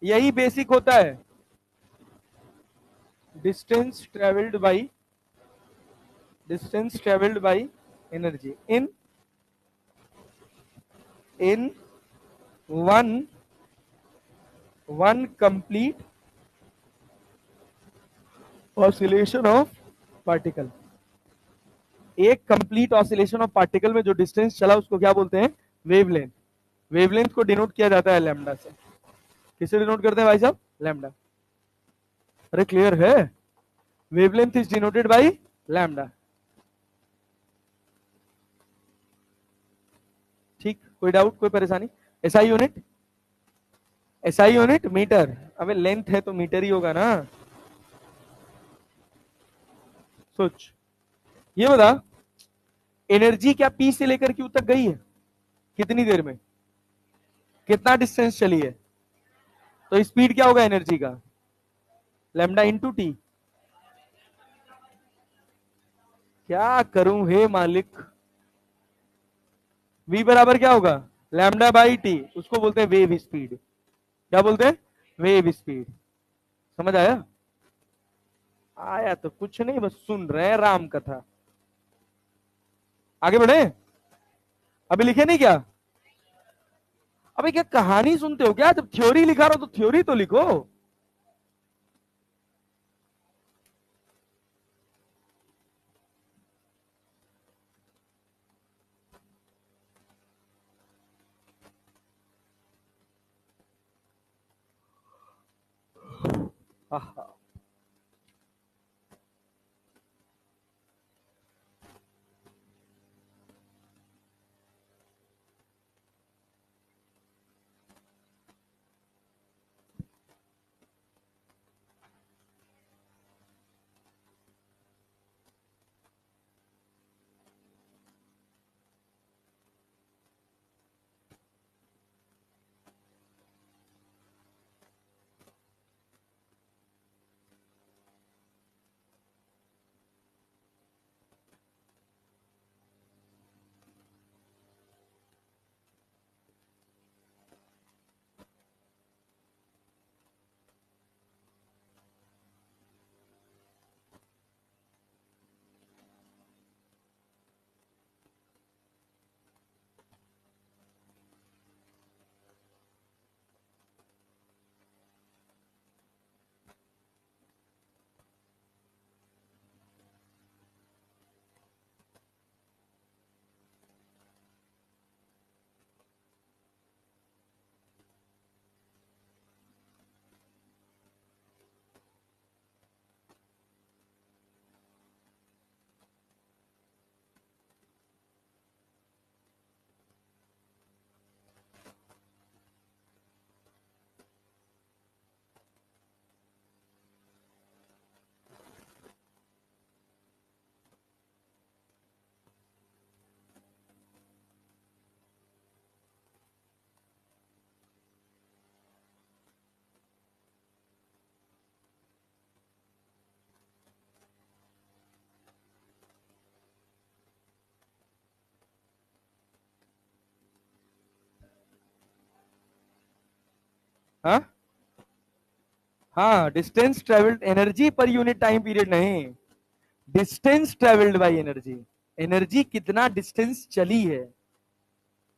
यही बेसिक होता है, distance travelled bye, distance travelled by energy in in one one complete oscillation of particle. एक कंप्लीट ऑसिलेशन ऑफ पार्टिकल में जो डिस्टेंस चला उसको क्या बोलते हैं, वेवलेंथ। वेवलेंथ को डिनोट किया जाता है लैम्डा से। किसे डिनोट करते हैं भाई साहब, लैम्डा। अरे क्लियर है, wavelength is denoted by lambda. ठीक, कोई डाउट, कोई परेशानी? SI unit, SI unit metre. अबे लेंथ है तो मीटर ही होगा ना। सोच, ये बता, एनर्जी क्या पी से लेकर क्यू तक गई है, कितनी देर में, कितना डिस्टेंस चली है, तो स्पीड क्या होगा एनर्जी का, लैम्डा इंटू टी। क्या करूं हे मालिक, v बराबर क्या होगा, लैम्डा बाई टी, उसको बोलते हैं वेव स्पीड। क्या बोलते हैं, वेव स्पीड। समझ आया? आया तो कुछ नहीं, बस सुन रहे हैं राम कथा। आगे बढ़े, अभी लिखे नहीं क्या? अबे क्या कहानी सुनते हो क्या, जब थ्योरी लिखा रहा हो तो थ्योरी तो लिखो। आहा। हाँ हाँ, डिस्टेंस ट्रेवल्ड, एनर्जी पर यूनिट टाइम पीरियड नहीं, distance travelled by energy, energy कितना डिस्टेंस चली है।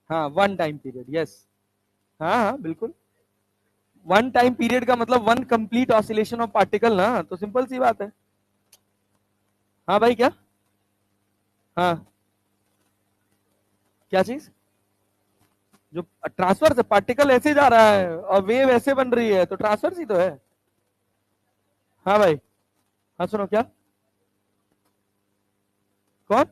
हाँ, वन टाइम पीरियड, यस। हाँ हाँ बिल्कुल, वन टाइम पीरियड का मतलब one complete oscillation of particle ना, तो सिंपल सी बात है। हाँ भाई, क्या? हाँ, क्या चीज? जो ट्रांसफर से पार्टिकल ऐसे जा रहा है और वेव ऐसे बन रही है, तो ट्रांसफर ही तो है। हाँ भाई। हाँ सुनो, क्या? कौन?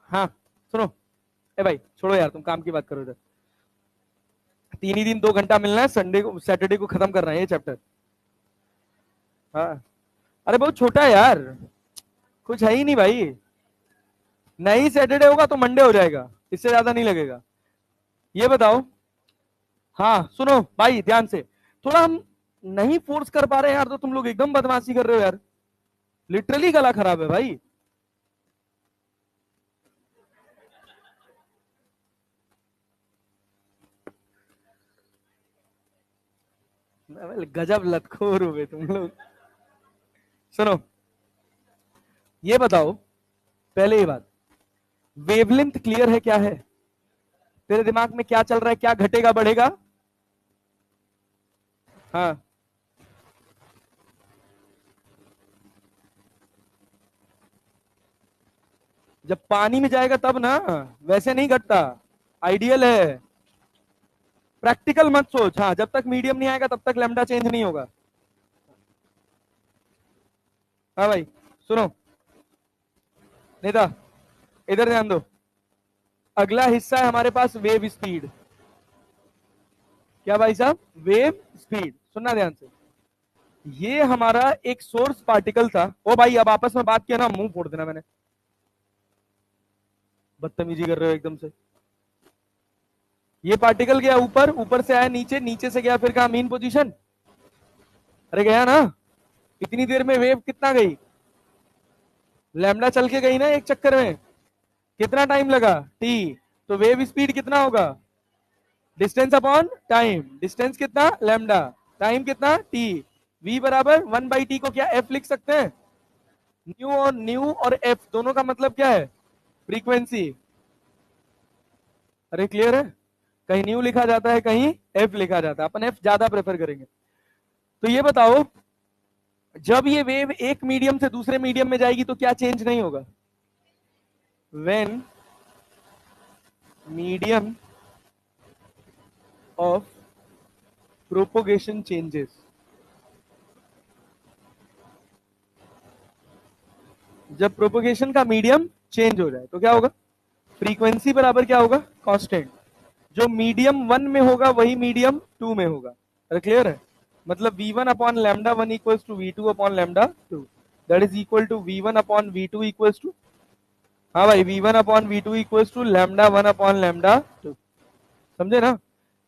हाँ सुनो, ए भाई छोड़ो यार, तुम काम की बात करो इधर। 3 ही दिन 2 घंटा मिलना है, संडे को सैटरडे को खत्म करना है ये चैप्टर। हाँ, अरे बहुत छोटा है यार, कुछ है ही नहीं भाई। नहीं, सैटरडे होगा तो मंडे हो जाएगा, इससे ज्यादा नहीं लगेगा। ये बताओ। हाँ सुनो भाई ध्यान से, थोड़ा हम नहीं फोर्स कर पा रहे हैं यार, तो तुम लोग एकदम बदमाशी कर रहे हो यार, लिटरली गला खराब है भाई। गजब लतखोर हो गए तुम लोग। सुनो, ये बताओ, पहले ये बात, वेवलेंथ क्लियर है क्या है? तेरे दिमाग में क्या चल रहा है, क्या घटेगा बढ़ेगा? हाँ, जब पानी में जाएगा तब ना, वैसे नहीं घटता, आइडियल है। प्रैक्टिकल मत सोच, हाँ जब तक मीडियम नहीं आएगा तब तक लैम्डा चेंज नहीं होगा। हाँ भाई, सुनो, नेता इधर ध्यान दो। अगला हिस्सा है हमारे पास वेव स्पीड। क्या भाई साहब? वेव स्पीड, सुनना ध्यान से। ये हमारा एक सोर्स पार्टिकल था। ओ भाई, अब आपस में बात किया ना, मुंह फोड़ देना मैंने, बदतमीजी कर रहे हो एकदम से। ये पार्टिकल गया ऊपर, ऊपर से आया नीचे, नीचे से गया फिर कहा मीन पोजीशन। अरे गया ना। इतनी देर में वेव कितना गई? लैम्डा चल के गई ना एक चक्कर में। कितना टाइम लगा? टी। तो वेव स्पीड कितना होगा? डिस्टेंस अपॉन टाइम, डिस्टेंस कितना? लैम्डा, टाइम कितना? टी। वी बराबर 1/t को क्या एफ लिख सकते हैं? न्यू और एफ दोनों का मतलब क्या है? फ्रीक्वेंसी। अरे क्लियर है? कहीं न्यू लिखा जाता है, कहीं एफ लिखा जाता है, अपन एफ ज्यादा प्रेफर करेंगे। तो ये बताओ, जब ये वेव एक मीडियम से दूसरे मीडियम में जाएगी तो क्या चेंज नहीं होगा? When medium of propagation changes, जब प्रोपोगेशन का मीडियम चेंज हो जाए तो क्या होगा? फ्रीक्वेंसी बराबर क्या होगा? कांस्टेंट। जो मीडियम वन में होगा वही मीडियम टू में होगा। अरे क्लियर है? मतलब v1 upon lambda one equals to v2 upon lambda two, that is equal to v1 upon v2 equals to, हाँ भाई, v1 upon v2 equals to lambda one upon lambda two. समझे ना?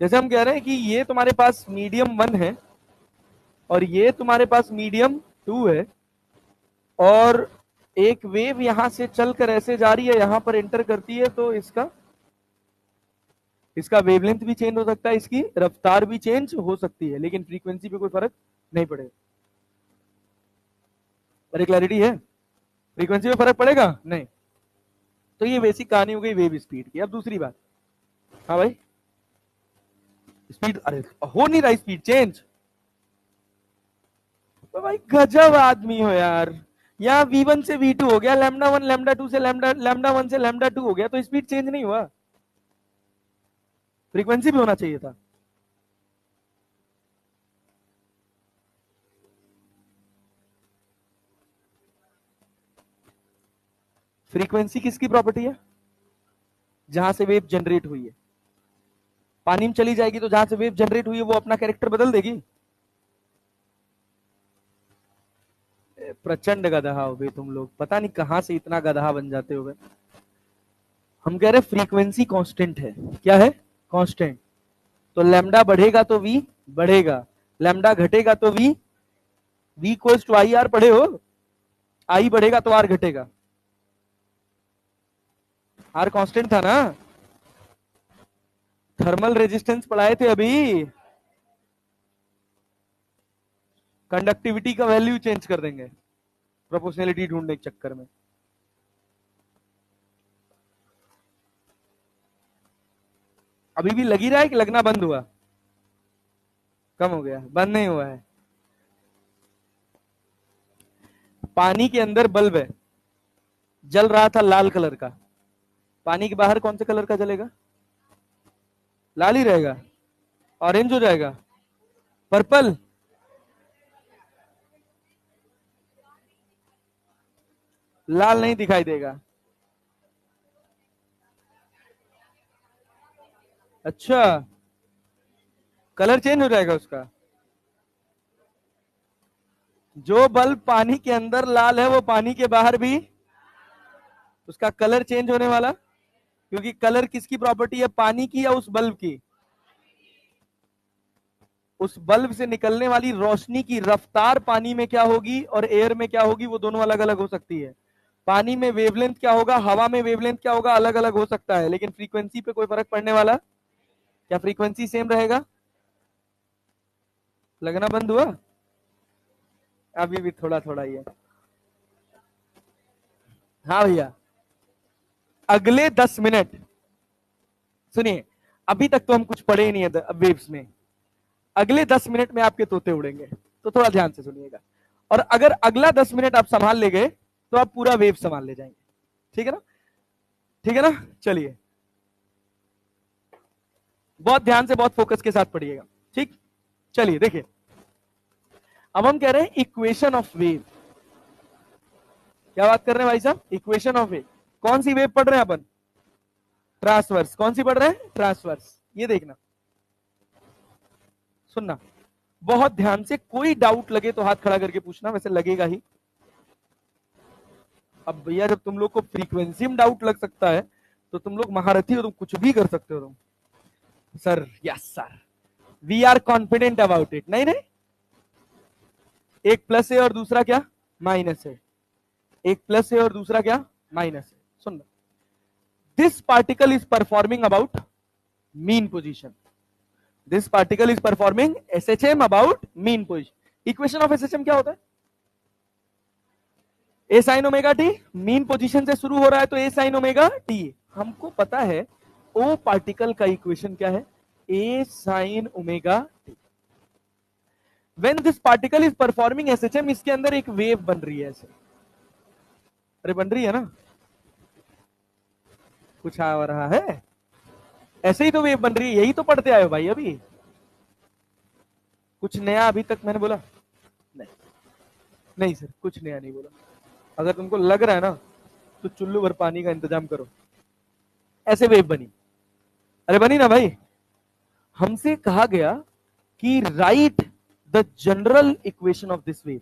जैसे हम कह रहे हैं कि ये तुम्हारे पास मीडियम वन है और ये तुम्हारे पास मीडियम टू है, और एक वेव यहां से चलकर ऐसे जा रही है, यहां पर एंटर करती है, तो इसका इसका वेवलेंथ भी चेंज हो सकता है, इसकी रफ्तार भी चेंज हो सकती है, लेकिन फ्रीक्वेंसी पे कोई फर्क नहीं पड़ेगा। अरे क्लैरिटी है? फ्रीक्वेंसी पे फर्क पड़ेगा नहीं। तो ये बेसिक कहानी हो गई वेव स्पीड की। अब दूसरी बात। हाँ भाई, स्पीड, अरे हो नहीं रहा स्पीड चेंज। तो भाई गजब आदमी हो यार, यहाँ v1 से v2 हो गया, लैम्डा वन लैम्डा टू से लैम्डा वन से लैम्डा टू हो गया, तो स्पीड चेंज नहीं हुआ, फ्रीक्वेंसी भी होना चाहिए था। फ्रीक्वेंसी किसकी प्रॉपर्टी है? जहां से वेव जनरेट हुई है। पानी में चली जाएगी तो जहां से वेव जनरेट हुई है वो अपना कैरेक्टर बदल देगी। प्रचंड गधा हो गए तुम लोग, पता नहीं कहां से इतना गधा बन जाते हो गए। हम कह रहे फ्रीक्वेंसी कांस्टेंट है। क्या है? कांस्टेंट। तो लैम्डा बढ़ेगा तो वी बढ़ेगा, लैम्डा घटेगा तो V, V equals to I R, पढ़े हो? आई बढ़ेगा तो आर घटेगा। आर कांस्टेंट था ना, थर्मल रेजिस्टेंस पढ़ाए थे अभी, कंडक्टिविटी का वैल्यू चेंज कर देंगे प्रोपोर्शनलिटी ढूंढने के चक्कर में। अभी भी लगी रहा है कि लगना बंद हुआ, कम हो गया, बंद नहीं हुआ है। पानी के अंदर बल्ब है, जल रहा था लाल कलर का, पानी के बाहर कौन से कलर का जलेगा? लाल ही रहेगा, ऑरेंज हो जाएगा, पर्पल, लाल नहीं दिखाई देगा। अच्छा, कलर चेंज हो जाएगा उसका। जो बल्ब पानी के अंदर लाल है वो पानी के बाहर भी उसका कलर चेंज होने वाला, क्योंकि कलर किसकी प्रॉपर्टी है, पानी की या उस बल्ब की? उस बल्ब से निकलने वाली रोशनी की रफ्तार पानी में क्या होगी और एयर में क्या होगी, वो दोनों अलग अलग हो सकती है। पानी में वेवलेंथ क्या होगा, हवा में वेवलेंथ क्या होगा, अलग अलग हो सकता है, लेकिन फ्रीक्वेंसी पे कोई फर्क पड़ने वाला? क्या फ्रीक्वेंसी सेम रहेगा? लगना बंद हुआ? अभी भी थोड़ा थोड़ा ही है। हाँ भैया, अगले 10 मिनट सुनिए, अभी तक तो हम कुछ पढ़े ही नहीं है वेव्स में, अगले 10 मिनट में आपके तोते उड़ेंगे, तो थोड़ा ध्यान से सुनिएगा। और अगर अगला 10 मिनट आप संभाल ले गए तो आप पूरा वेव संभाल ले जाएंगे, ठीक है ना? ठीक है ना? चलिए, बहुत ध्यान से बहुत फोकस के साथ पढ़िएगा, ठीक? चलिए देखिए, अब हम कह रहे हैं इक्वेशन ऑफ वेव। क्या बात कर रहे हैं भाई साहब? Equation of wave. कौन सी वेव पढ़ रहे हैं अपन? ट्रांसवर्स। कौन सी पढ़ रहे हैं? ट्रांसवर्स। ये देखना, सुनना बहुत ध्यान से, कोई डाउट लगे तो हाथ खड़ा करके पूछना, वैसे लगेगा ही। अब भैया जब तुम लोग को फ्रीक्वेंसी में डाउट लग सकता है तो तुम लोग महारथी हो, तुम कुछ भी कर सकते हो तुम। Sir yes sir, we are confident about it. नहीं नहीं, एक प्लस है और दूसरा क्या? माइनस है। एक प्लस है और दूसरा क्या? माइनस है। सुन, this particle is performing about mean position, this particle is performing SHM about mean position. Equation of SHM क्या होता है? ए sine omega t, mean position से शुरू हो रहा है तो ए साइन ओमेगा टी। हमको पता है ओ पार्टिकल का इक्वेशन क्या है? ए sine omega t. When this particle is performing SHM, इसके अंदर एक वेव बन रही है ऐसे, अरे बन रही है ना, कुछ आ रहा है, ऐसे ही तो वेव बन रही है, यही तो पढ़ते आए हो भाई अभी। कुछ नया अभी तक मैंने बोला? नहीं नहीं सर, कुछ नया नहीं बोला। अगर तुमको लग रहा है ना तो चुल्लू भर पानी का इंतजाम करो, ऐसे वेव बनी। अरे बनी ना भाई। हमसे कहा गया कि right the general equation of this wave.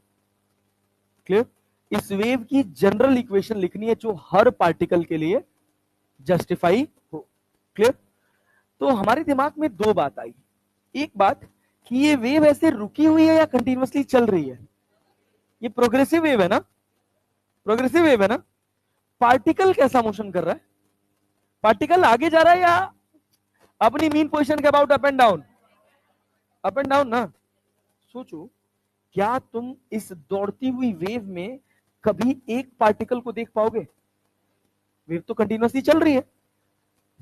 Clear? इस वेव की जनरल इक्वेशन लिखनी है जो हर पार्टिकल के लिए जस्टिफाई हो। क्लियर? तो हमारे दिमाग में दो बात आई। एक बात कि ये वेव ऐसे रुकी हुई है या कंटिन्यूअसली चल रही है? ये प्रोग्रेसिव वेव है ना, प्रोग्रेसिव वेव है ना। पार्टिकल कैसा मोशन कर रहा है? पार्टिकल आगे जा रहा है या अपनी मीन पोजीशन के about up and down? Up and down ना। सोचो, क्या तुम इस दौड़ती हुई वेव में कभी एक पार्टिकल को देख पाओगे? वेव तो कंटिन्यूअसली चल रही है,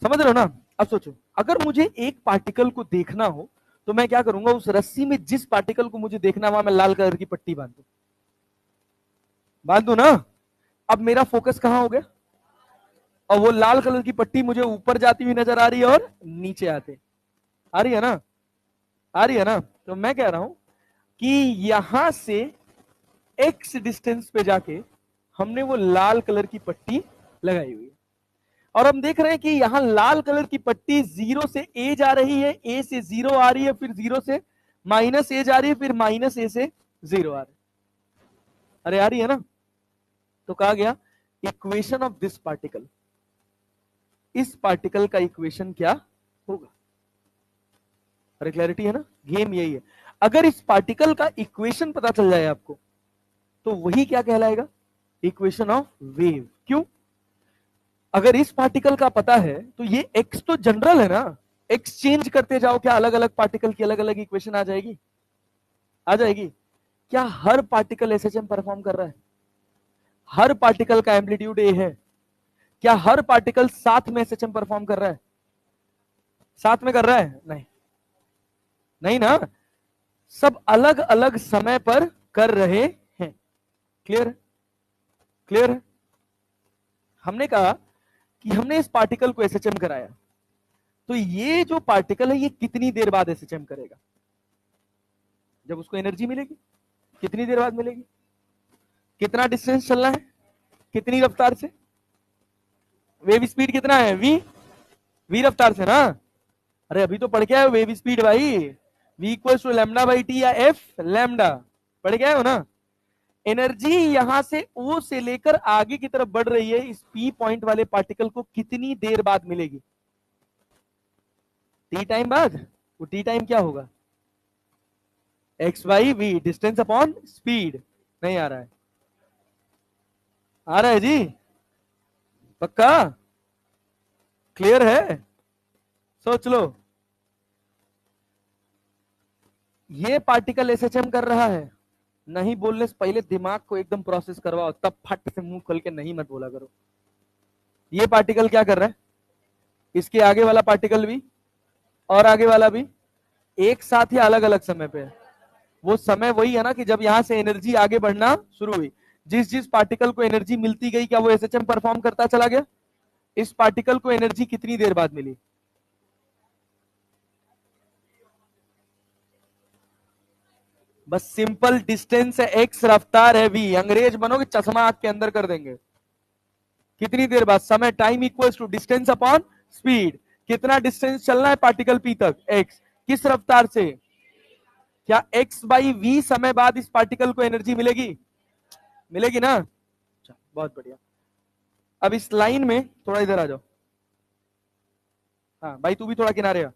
समझ रहे हो ना? अब सोचो, अगर मुझे एक पार्टिकल को देखना हो तो मैं क्या करूंगा, उस रस्सी में जिस पार्टिकल को मुझे देखना वहां मैं लाल कलर की पट्टी बांध दू ना। अब मेरा फोकस कहां हो गया? और वो लाल कलर की पट्टी मुझे ऊपर जाती हुई नजर आ रही है और नीचे आते आ रही है ना, आ रही है ना। तो मैं कह रहा हूं कि यहां से एक्स डिस्टेंस पे जाके हमने वो लाल कलर की पट्टी लगाई हुई है, और हम देख रहे हैं कि यहां लाल कलर की पट्टी जीरो से ए जा रही है, ए से जीरो आ रही है, फिर जीरो से माइनस ए जा रही है, फिर माइनस ए से जीरो आ रही है। अरे आ रही है ना? तो कहा गया इक्वेशन ऑफ दिस पार्टिकल, इस पार्टिकल का इक्वेशन क्या होगा? अरे क्लैरिटी है ना? गेम यही है। अगर इस पार्टिकल का इक्वेशन पता चल जाए आपको तो वही क्या कहलाएगा? Equation of wave. क्यों? अगर इस पार्टिकल का पता है तो ये एक्स तो जनरल है ना, एक्सचेंज करते जाओ, क्या अलग अलग पार्टिकल की अलग अलग इक्वेशन आ जाएगी? आ जाएगी। क्या हर पार्टिकल एसएचएम परफॉर्म कर रहा है? हर पार्टिकल का एम्पलीट्यूड ए है। क्या हर पार्टिकल साथ में एसएचएम परफॉर्म कर रहा है? साथ में कर रहा है? नहीं, नहीं ना, सब अलग अलग समय पर कर रहे हैं। क्लियर? क्लियर? हमने कहा कि हमने इस पार्टिकल को एसएचएम कराया, तो ये जो पार्टिकल है ये कितनी देर बाद एसएचएम करेगा? जब उसको एनर्जी मिलेगी। कितनी देर बाद मिलेगी? कितना डिस्टेंस चलना है? कितनी रफ्तार से? वेव स्पीड कितना है? वी रफ्तार से ना। अरे अभी तो पढ़ के आए हो वेव स्पीड भाई, v equal to lambda by T या एफ लैम्डा, पढ़ के आए हो ना। एनर्जी यहां से ओ से लेकर आगे की तरफ बढ़ रही है, इस पी पॉइंट वाले पार्टिकल को कितनी देर बाद मिलेगी? टी टाइम बाद। वो टी टाइम क्या होगा? X by V, distance upon speed. नहीं आ रहा है? आ रहा है जी? पक्का? क्लियर है? सोच लो। ये पार्टिकल एसएचएम कर रहा है, नहीं बोलने से पहले दिमाग को एकदम प्रोसेस करवाओ, तब फट से मुंह खोल के नहीं मत बोला करो। ये पार्टिकल क्या कर रहा है? इसके आगे वाला पार्टिकल भी और आगे वाला भी एक साथ ही अलग अलग समय पे है। वो समय वही है ना कि जब यहां से एनर्जी आगे बढ़ना शुरू हुई, जिस जिस पार्टिकल को एनर्जी मिलती गई, क्या वो एसएचएम परफॉर्म करता चला गया? इस पार्टिकल को एनर्जी कितनी देर बाद मिली? बस सिंपल डिस्टेंस है एक्स, रफ्तार है वी। अंग्रेज बनोगे चश्मा आंख के अंदर कर देंगे। कितनी देर बाद? समय, time equals to distance upon speed. कितना डिस्टेंस चलना है पार्टिकल पी तक? एक्स। किस रफ्तार से? क्या एक्स बाई वी समय बाद इस पार्टिकल को एनर्जी मिलेगी? मिलेगी ना? बहुत बढ़िया। अब इस लाइन में थोड़ा इधर आ जाओ। हाँ भाई तू भी थोड़ा किनारे आ।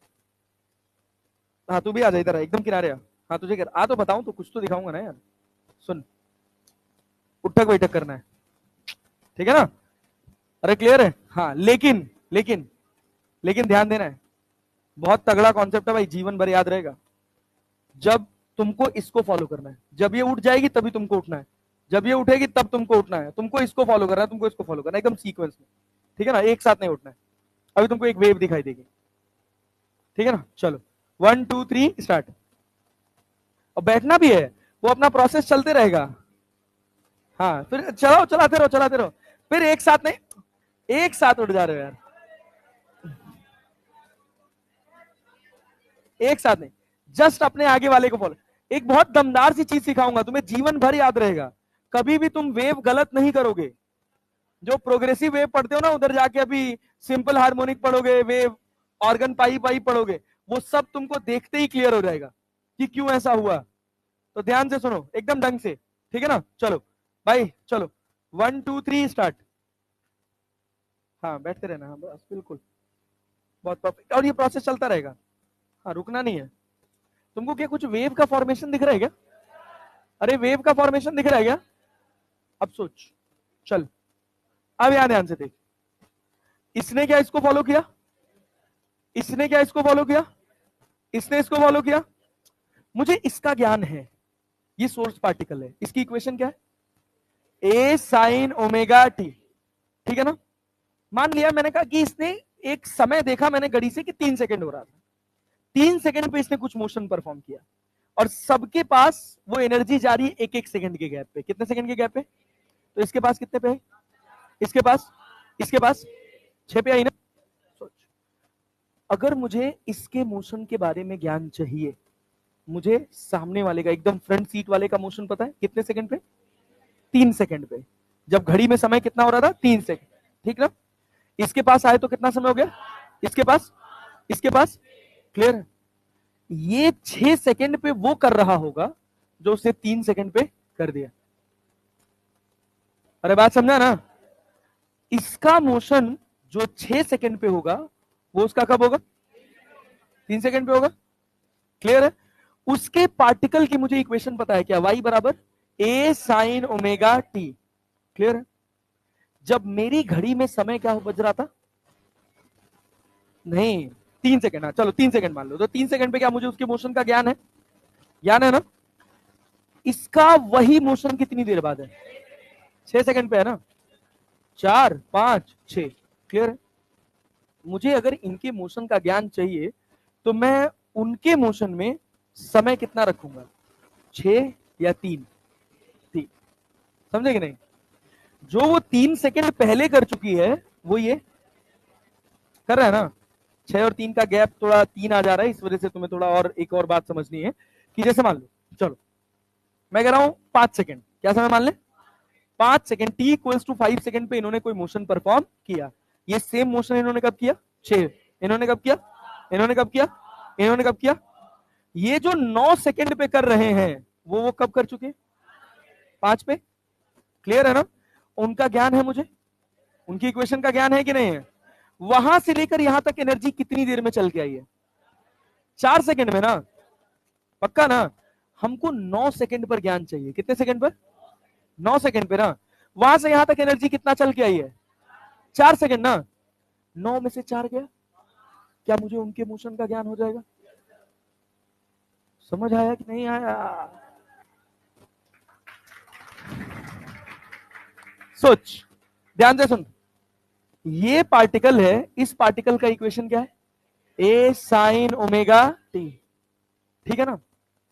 हाँ तू भी आ जा इधर, एकदम किनारे आ। हाँ तुझे कर आ तो बताऊं तो कुछ तो दिखाऊंगा ना यार। सुन, उठक बैठक करना है, ठीक है ना? अरे क्लियर है? हाँ लेकिन लेकिन लेकिन ध्यान देना है, बहुत तगड़ा कॉन्सेप्ट है भाई, जीवन भर याद रहेगा। जब तुमको इसको फॉलो करना है, जब ये उठ जाएगी तभी तुमको उठना है, जब ये उठेगी तब तुमको उठना है, तुमको इसको फॉलो करना है, तुमको इसको फॉलो करना है, एकदम सीक्वेंस में, ठीक है ना? एक साथ नहीं उठना है। अभी तुमको एक वेव दिखाई देगी, ठीक है ना? चलो 1 2 3 स्टार्ट। और बैठना भी है, वो अपना प्रोसेस चलते रहेगा। हाँ फिर चलाओ, चलाते रहो चलाते रहो। फिर एक साथ नहीं, एक साथ उठ जा रहे हो यार, एक साथ नहीं, जस्ट अपने आगे वाले को फॉलो। एक बहुत दमदार सी चीज सिखाऊंगा तुम्हें, जीवन भर याद रहेगा। कभी भी तुम वेव गलत नहीं करोगे। जो प्रोग्रेसिव वेव पढ़ते हो ना, उधर जाके अभी सिंपल हार्मोनिक पढ़ोगे, वेव ऑर्गन पाई पाई पढ़ोगे, वो सब तुमको देखते ही क्लियर हो जाएगा कि क्यों ऐसा हुआ। तो ध्यान से सुनो एकदम ढंग से, ठीक है ना? चलो भाई चलो 1 2 3 स्टार्ट। हाँ बैठते रहना, हाँ बस बिल्कुल, बहुत परफेक्ट। और ये प्रोसेस चलता रहेगा, हाँ रुकना नहीं है। तुमको क्या कुछ वेव का फॉर्मेशन दिख रहा है क्या? अरे वेव का फॉर्मेशन दिख रहा है क्या? अब सोच, चल अब यहां ध्यान से देख। इसने क्या इसको फॉलो किया? इसने क्या इसको फॉलो किया? इसने इसको फॉलो किया। मुझे इसका ज्ञान है, ये सोर्स पार्टिकल है, इसकी इक्वेशन क्या है? ए साइन ओमेगा टी, ठीक है ना? मान लिया मैंने कहा कि इसने एक समय देखा मैंने घड़ी से कि 3 सेकंड हो रहा था, 3 सेकंड पे इसने कुछ मोशन परफॉर्म किया, और सबके पास वो एनर्जी जा रही है एक एक सेकंड के गैप पे। कितने सेकंड के गैप पे? तो इसके पास कितने पे है? इसके पास, इसके पास 6 पे आई ना? सोच, अगर मुझे इसके मोशन के बारे में ज्ञान चाहिए, मुझे सामने वाले का, एकदम फ्रंट सीट वाले का मोशन पता है कितने सेकंड पे? 3 सेकंड पे। जब घड़ी में समय कितना हो रहा था? 3 सेकंड, ठीक ना? इसके पास आए तो कितना समय हो गया? इसके पास, इसके पास, क्लियर है? ये 6 सेकंड पे वो कर रहा होगा जो उसे 3 सेकंड पे कर दिया। अरे बात समझा ना? इसका मोशन जो 6 सेकंड पे होगा, वो उसका कब होगा? 3 सेकंड पे होगा। क्लियर है? उसके पार्टिकल की मुझे इक्वेशन पता है क्या? y बराबर ए साइन ओमेगा टी। क्लियर है? जब मेरी घड़ी में समय क्या बज रहा था, नहीं 3 सेकंड, हाँ चलो 3 सेकंड मान लो, तो 3 सेकंड पे क्या मुझे उसके मोशन का ज्ञान है, ज्ञान है ना। इसका वही मोशन कितनी देर बाद है, 6 सेकंड पे है ना, 4 5 6, क्लियर है। मुझे अगर इनके मोशन का ज्ञान चाहिए तो मैं उनके मोशन में समय कितना रखूंगा, 6 या 3, समझे कि नहीं। जो वो 3 सेकंड पहले कर चुकी है वो ये कर रहा है ना। 6 और 3 का गैप थोड़ा 3 आ जा रहा है, इस वजह से तुम्हें थोड़ा और एक और बात समझनी है कि जैसे मान लो, चलो मैं कह रहा हूं 5 सेकंड, क्या समय मान ले, 5 second, T equals to 5 second पे इन्होंने कोई मोशन परफॉर्म किया। ये सेम मोशन इन्होंने कब किया, 6, इन्होंने कब किया, इन्होंने कब किया, इन्होंने कब किया। ये जो 9 सेकंड पे कर रहे हैं वो कब कर चुके, 5 पे, क्लियर है ना। उनका ज्ञान है मुझे, उनकी इक्वेशन का ज्ञान है कि नहीं है। वहां से लेकर यहां तक एनर्जी कितनी देर में चल के आई है, 4 सेकंड में ना, पक्का ना। हमको 9 सेकंड पर ज्ञान चाहिए, कितने सेकंड पर, 9 सेकंड पे ना। वहां से यहां तक एनर्जी कितना चल के आई है, 4 सेकंड ना। 9 में से 4 गया, क्या मुझे उनके मोशन का ज्ञान हो जाएगा। समझ आया कि नहीं आया, सोच, ध्यान से सुन। ये पार्टिकल है, इस पार्टिकल का इक्वेशन क्या है, ए साइन ओमेगा टी, ठीक है ना।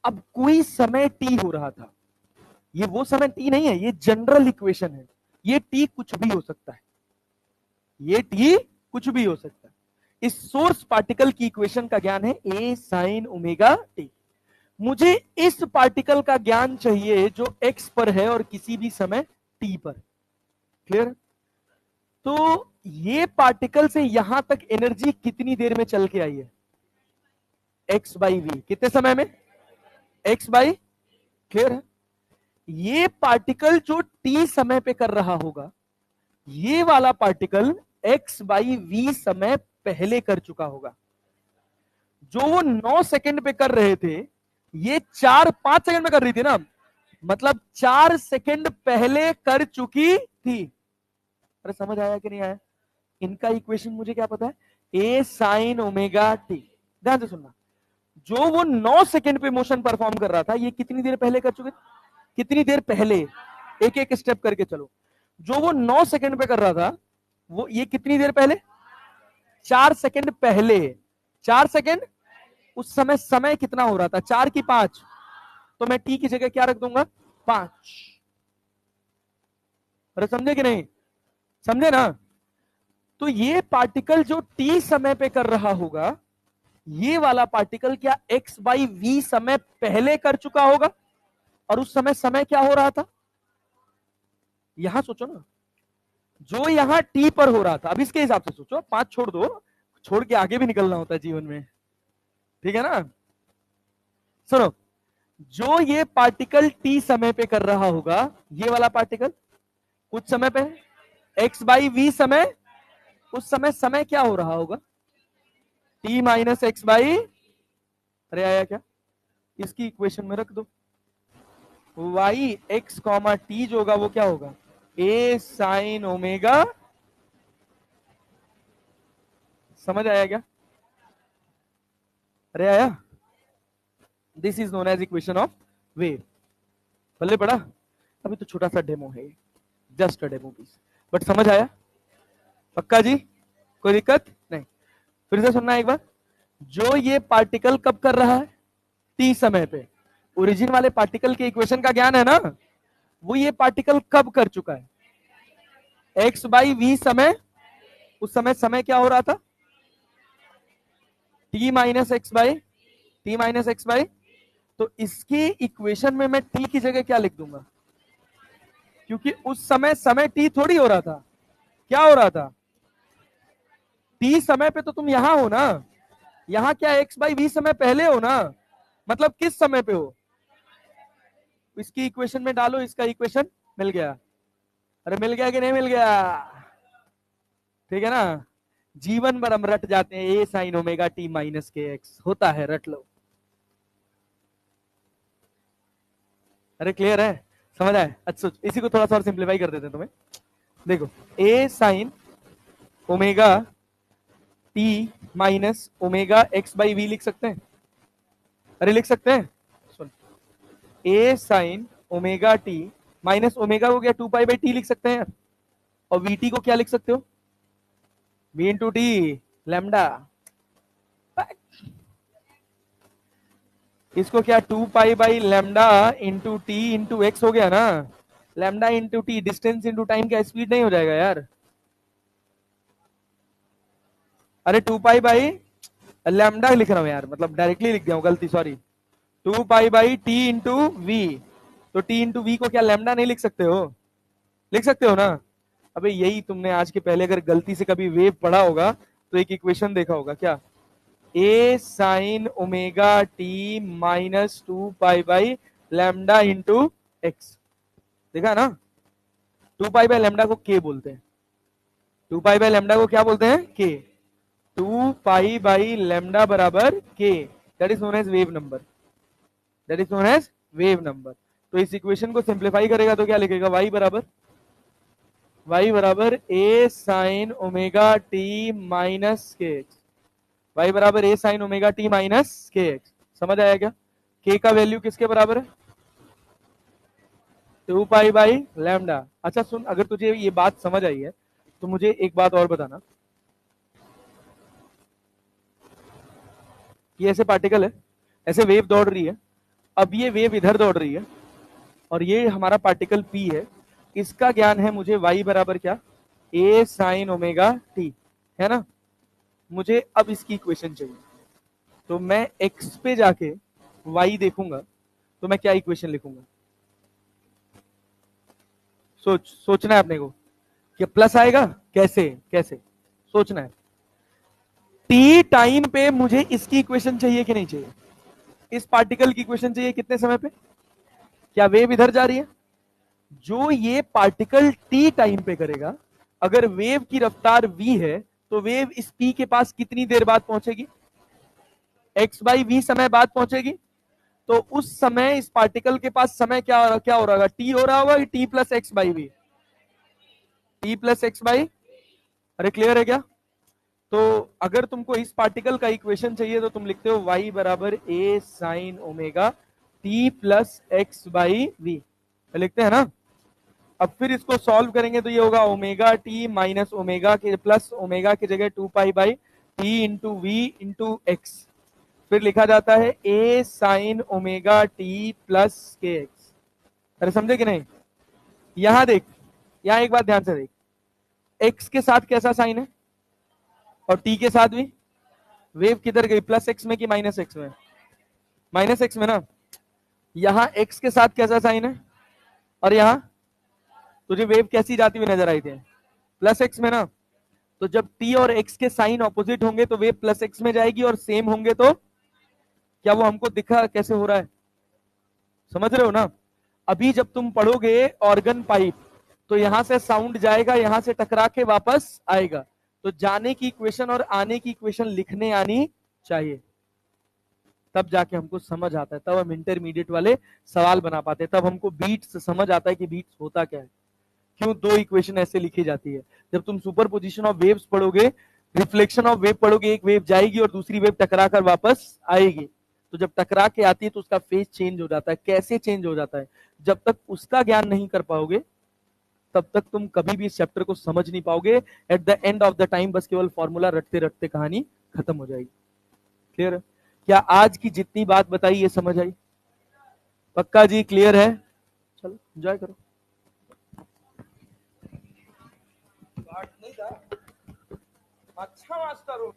अब कोई समय टी हो रहा था, ये वो समय टी नहीं है, ये जनरल इक्वेशन है। ये टी कुछ भी हो सकता है, ये टी कुछ भी हो सकता है। इस सोर्स पार्टिकल की इक्वेशन का ज्ञान है ए साइन ओमेगा टी। मुझे इस पार्टिकल का ज्ञान चाहिए जो एक्स पर है और किसी भी समय टी पर, क्लियर। तो ये पार्टिकल से यहां तक एनर्जी कितनी देर में चल के आई है, एक्स बाई वी, कितने समय में, एक्स बाई, क्लियर है। ये पार्टिकल जो टी समय पे कर रहा होगा, ये वाला पार्टिकल एक्स बाई वी समय पहले कर चुका होगा। जो वो 9 सेकंड पे कर रहे थे, ये 4 5 सेकंड में कर रही थी ना, मतलब 4 सेकंड पहले कर चुकी थी। अरे समझ आया कि नहीं आया। इनका इक्वेशन मुझे क्या पता है, ए साइन ओमेगा टी। ध्यान से सुनना, जो वो 9 सेकंड पे मोशन परफॉर्म कर रहा था, ये कितनी देर पहले कर चुके थे, कितनी देर पहले, एक एक स्टेप करके चलो। जो वो 9 सेकंड पे कर रहा था, वो ये कितनी देर पहले, 4 सेकंड पहले, 4 सेकंड। उस समय समय कितना हो रहा था, 4 की 5, तो मैं टी की जगह क्या रख दूंगा, 5। अरे समझे कि नहीं, समझे ना। तो ये पार्टिकल जो टी समय पे कर रहा होगा, ये वाला पार्टिकल क्या एक्स बाई वी समय पहले कर चुका होगा, और उस समय समय क्या हो रहा था, यहां सोचो ना, जो यहां टी पर हो रहा था। अब इसके हिसाब से सोचो, 5 छोड़ दो, छोड़ के आगे भी निकलना होता है जीवन में, ठीक है ना। सुनो, जो ये पार्टिकल टी समय पे कर रहा होगा, ये वाला पार्टिकल कुछ समय पे एक्स बाई वी समय, उस समय समय क्या हो रहा होगा, टी माइनस एक्स बाई, अरे आया क्या, इसकी इक्वेशन में रख दो, वाई एक्स कॉमा टी जो होगा वो क्या होगा, ए साइन ओमेगा। समझ आया क्या, अरे आया। This is known as equation of wave. बल्ले पड़ा, अभी तो छोटा सा डेमो है, just a demo piece, but समझ आया, पक्का जी, कोई दिक्कत नहीं। फिर से सुनना एक बार, जो ये पार्टिकल कब कर रहा है, टी समय पे, ओरिजिन वाले पार्टिकल के इक्वेशन का ज्ञान है ना, वो ये पार्टिकल कब कर चुका है, एक्स बाई वी समय, उस समय समय क्या हो रहा था, T minus x by, T minus x by. तो इसकी इक्वेशन में मैं टी की जगह क्या लिख दूंगा, क्योंकि उस समय समय टी थोड़ी हो रहा था, क्या हो रहा था, टी समय पे तो तुम यहां हो ना, यहां क्या एक्स बाई वी समय पहले हो ना, मतलब किस समय पे हो, इसकी इक्वेशन में डालो, इसका इक्वेशन मिल गया। अरे मिल गया कि नहीं मिल गया, ठीक है ना। जीवन भर हम रट जाते हैं, ए साइन ओमेगा टी माइनस के एक्स होता है, रट लो। अरे क्लियर है, समझ आए, अच्छा इसी को थोड़ा सा और सिंप्लीफाई कर देते हैं तुम्हें। देखो a sine omega T minus omega x by v लिख सकते हैं। अरे लिख सकते हैं, सुन, a sine omega T minus omega को क्या 2 पाई बाई टी लिख सकते हैं यार, और वीटी को क्या लिख सकते हो, वी इंटू टी लैम्डा। इसको क्या 2 pi by lambda into T into x हो गया ना, lambda into T distance into time का स्पीड नहीं हो जाएगा यार। अरे 2 पाई बाई लैम्डा लिख रहा हूं यार, मतलब डायरेक्टली लिख दिया हूं, गलती sorry. 2 pi by T into V, तो टी इंटू वी को क्या लैम्डा नहीं लिख सकते हो, लिख सकते हो ना। अबे यही तुमने आज के पहले अगर गलती से कभी वेव पढ़ा होगा तो एक इक्वेशन देखा होगा क्या, a sine omega T minus 2 pi by lambda into x, देखा ना। 2 पाई बाई लैम्डा को के बोलते हैं, 2 पाई बाई लैम्डा को क्या बोलते हैं, के। 2 पाई बाई लैम्डा बराबर के, that is known as wave number, that is known as wave number. तो इस इक्वेशन को सिंप्लीफाई करेगा तो क्या लिखेगा, y बराबर ए साइन ओमेगा टी माइनस के एक्स, y बराबर ए साइन ओमेगा टी माइनस के एक्स। समझ आया क्या, k का वैल्यू किसके बराबर है, 2 पाई बाई लैम्डा। अच्छा सुन, अगर तुझे ये बात समझ आई है तो मुझे एक बात और बताना, ये ऐसे पार्टिकल है, ऐसे वेव दौड़ रही है, अब ये वेव इधर दौड़ रही है और ये हमारा पार्टिकल p है, इसका ज्ञान है मुझे y बराबर क्या, ए साइन ओमेगा टी, है ना। मुझे अब इसकी इक्वेशन चाहिए, तो मैं x पे जाके y देखूंगा तो मैं क्या इक्वेशन लिखूंगा, सोचना है अपने को, कि प्लस आएगा, कैसे कैसे सोचना है। टी टाइम पे मुझे इसकी इक्वेशन चाहिए कि नहीं चाहिए, इस पार्टिकल की इक्वेशन चाहिए कितने समय पे, क्या वेव इधर जा रही है, जो ये पार्टिकल टी टाइम पे करेगा, अगर वेव की रफ्तार v है तो वेव इस p के पास कितनी देर बाद पहुंचेगी, x बाई वी समय बाद पहुंचेगी। तो उस समय इस पार्टिकल के पास समय क्या हो रहा होगा, t हो रहा होगा, T plus x by V, T plus x by, अरे क्लियर है क्या। तो अगर तुमको इस पार्टिकल का इक्वेशन चाहिए तो तुम लिखते हो y बराबर ए sine omega T plus x by v, लिखते हैं ना। अब फिर इसको सॉल्व करेंगे तो ये होगा ओमेगा टी माइनस ओमेगा के प्लस ओमेगा की जगह 2 pi by T into V into X, फिर लिखा जाता है ए sine omega T plus K X. अरे समझे कि नहीं, यहां देख, यहां एक बात ध्यान से देख, एक्स के साथ कैसा साइन है और टी के साथ भी, वेव किधर गई, प्लस एक्स में कि माइनस एक्स में, माइनस एक्स में ना। यहां एक्स के साथ कैसा साइन है और यहां तुझे वेव कैसी जाती हुई नजर आई थी, प्लस एक्स में ना। तो जब टी और एक्स के साइन ऑपोजिट होंगे तो वेव प्लस एक्स में जाएगी, और सेम होंगे तो क्या वो हमको दिखा कैसे हो रहा है, समझ रहे हो ना। अभी जब तुम पढ़ोगे ऑर्गन पाइप तो यहां से साउंड जाएगा, यहां से टकरा के वापस आएगा, तो जाने की इक्वेशन और आने की इक्वेशन लिखने आनी चाहिए, तब जाके हमको समझ आता है, तब हम इंटरमीडिएट वाले सवाल बना पाते हैं, तब हमको बीट्स समझ आता है कि बीट्स होता क्या है, क्यों दो इक्वेशन ऐसे लिखी जाती है। जब तुम सुपर पोजिशन ऑफ वेव्स पढ़ोगे, रिफ्लेक्शन ऑफ वेव पढ़ोगे, एक वेव जाएगी और दूसरी वेव टकरा कर वापस आएगी, तो जब टकरा के आती है तो उसका फेज चेंज हो जाता है, कैसे चेंज हो जाता है, जब तक उसका ज्ञान नहीं कर पाओगे तब तक तुम कभी भी इस चैप्टर को समझ नहीं पाओगे। At the end of the time बस केवल फॉर्मूला रटते रटते कहानी खत्म हो जाएगी। क्लियर है क्या, आज की जितनी बात बताई ये समझ आई, पक्का जी, क्लियर है, चलो एंजॉय करो। नहीं था अच्छा मास्टर हो।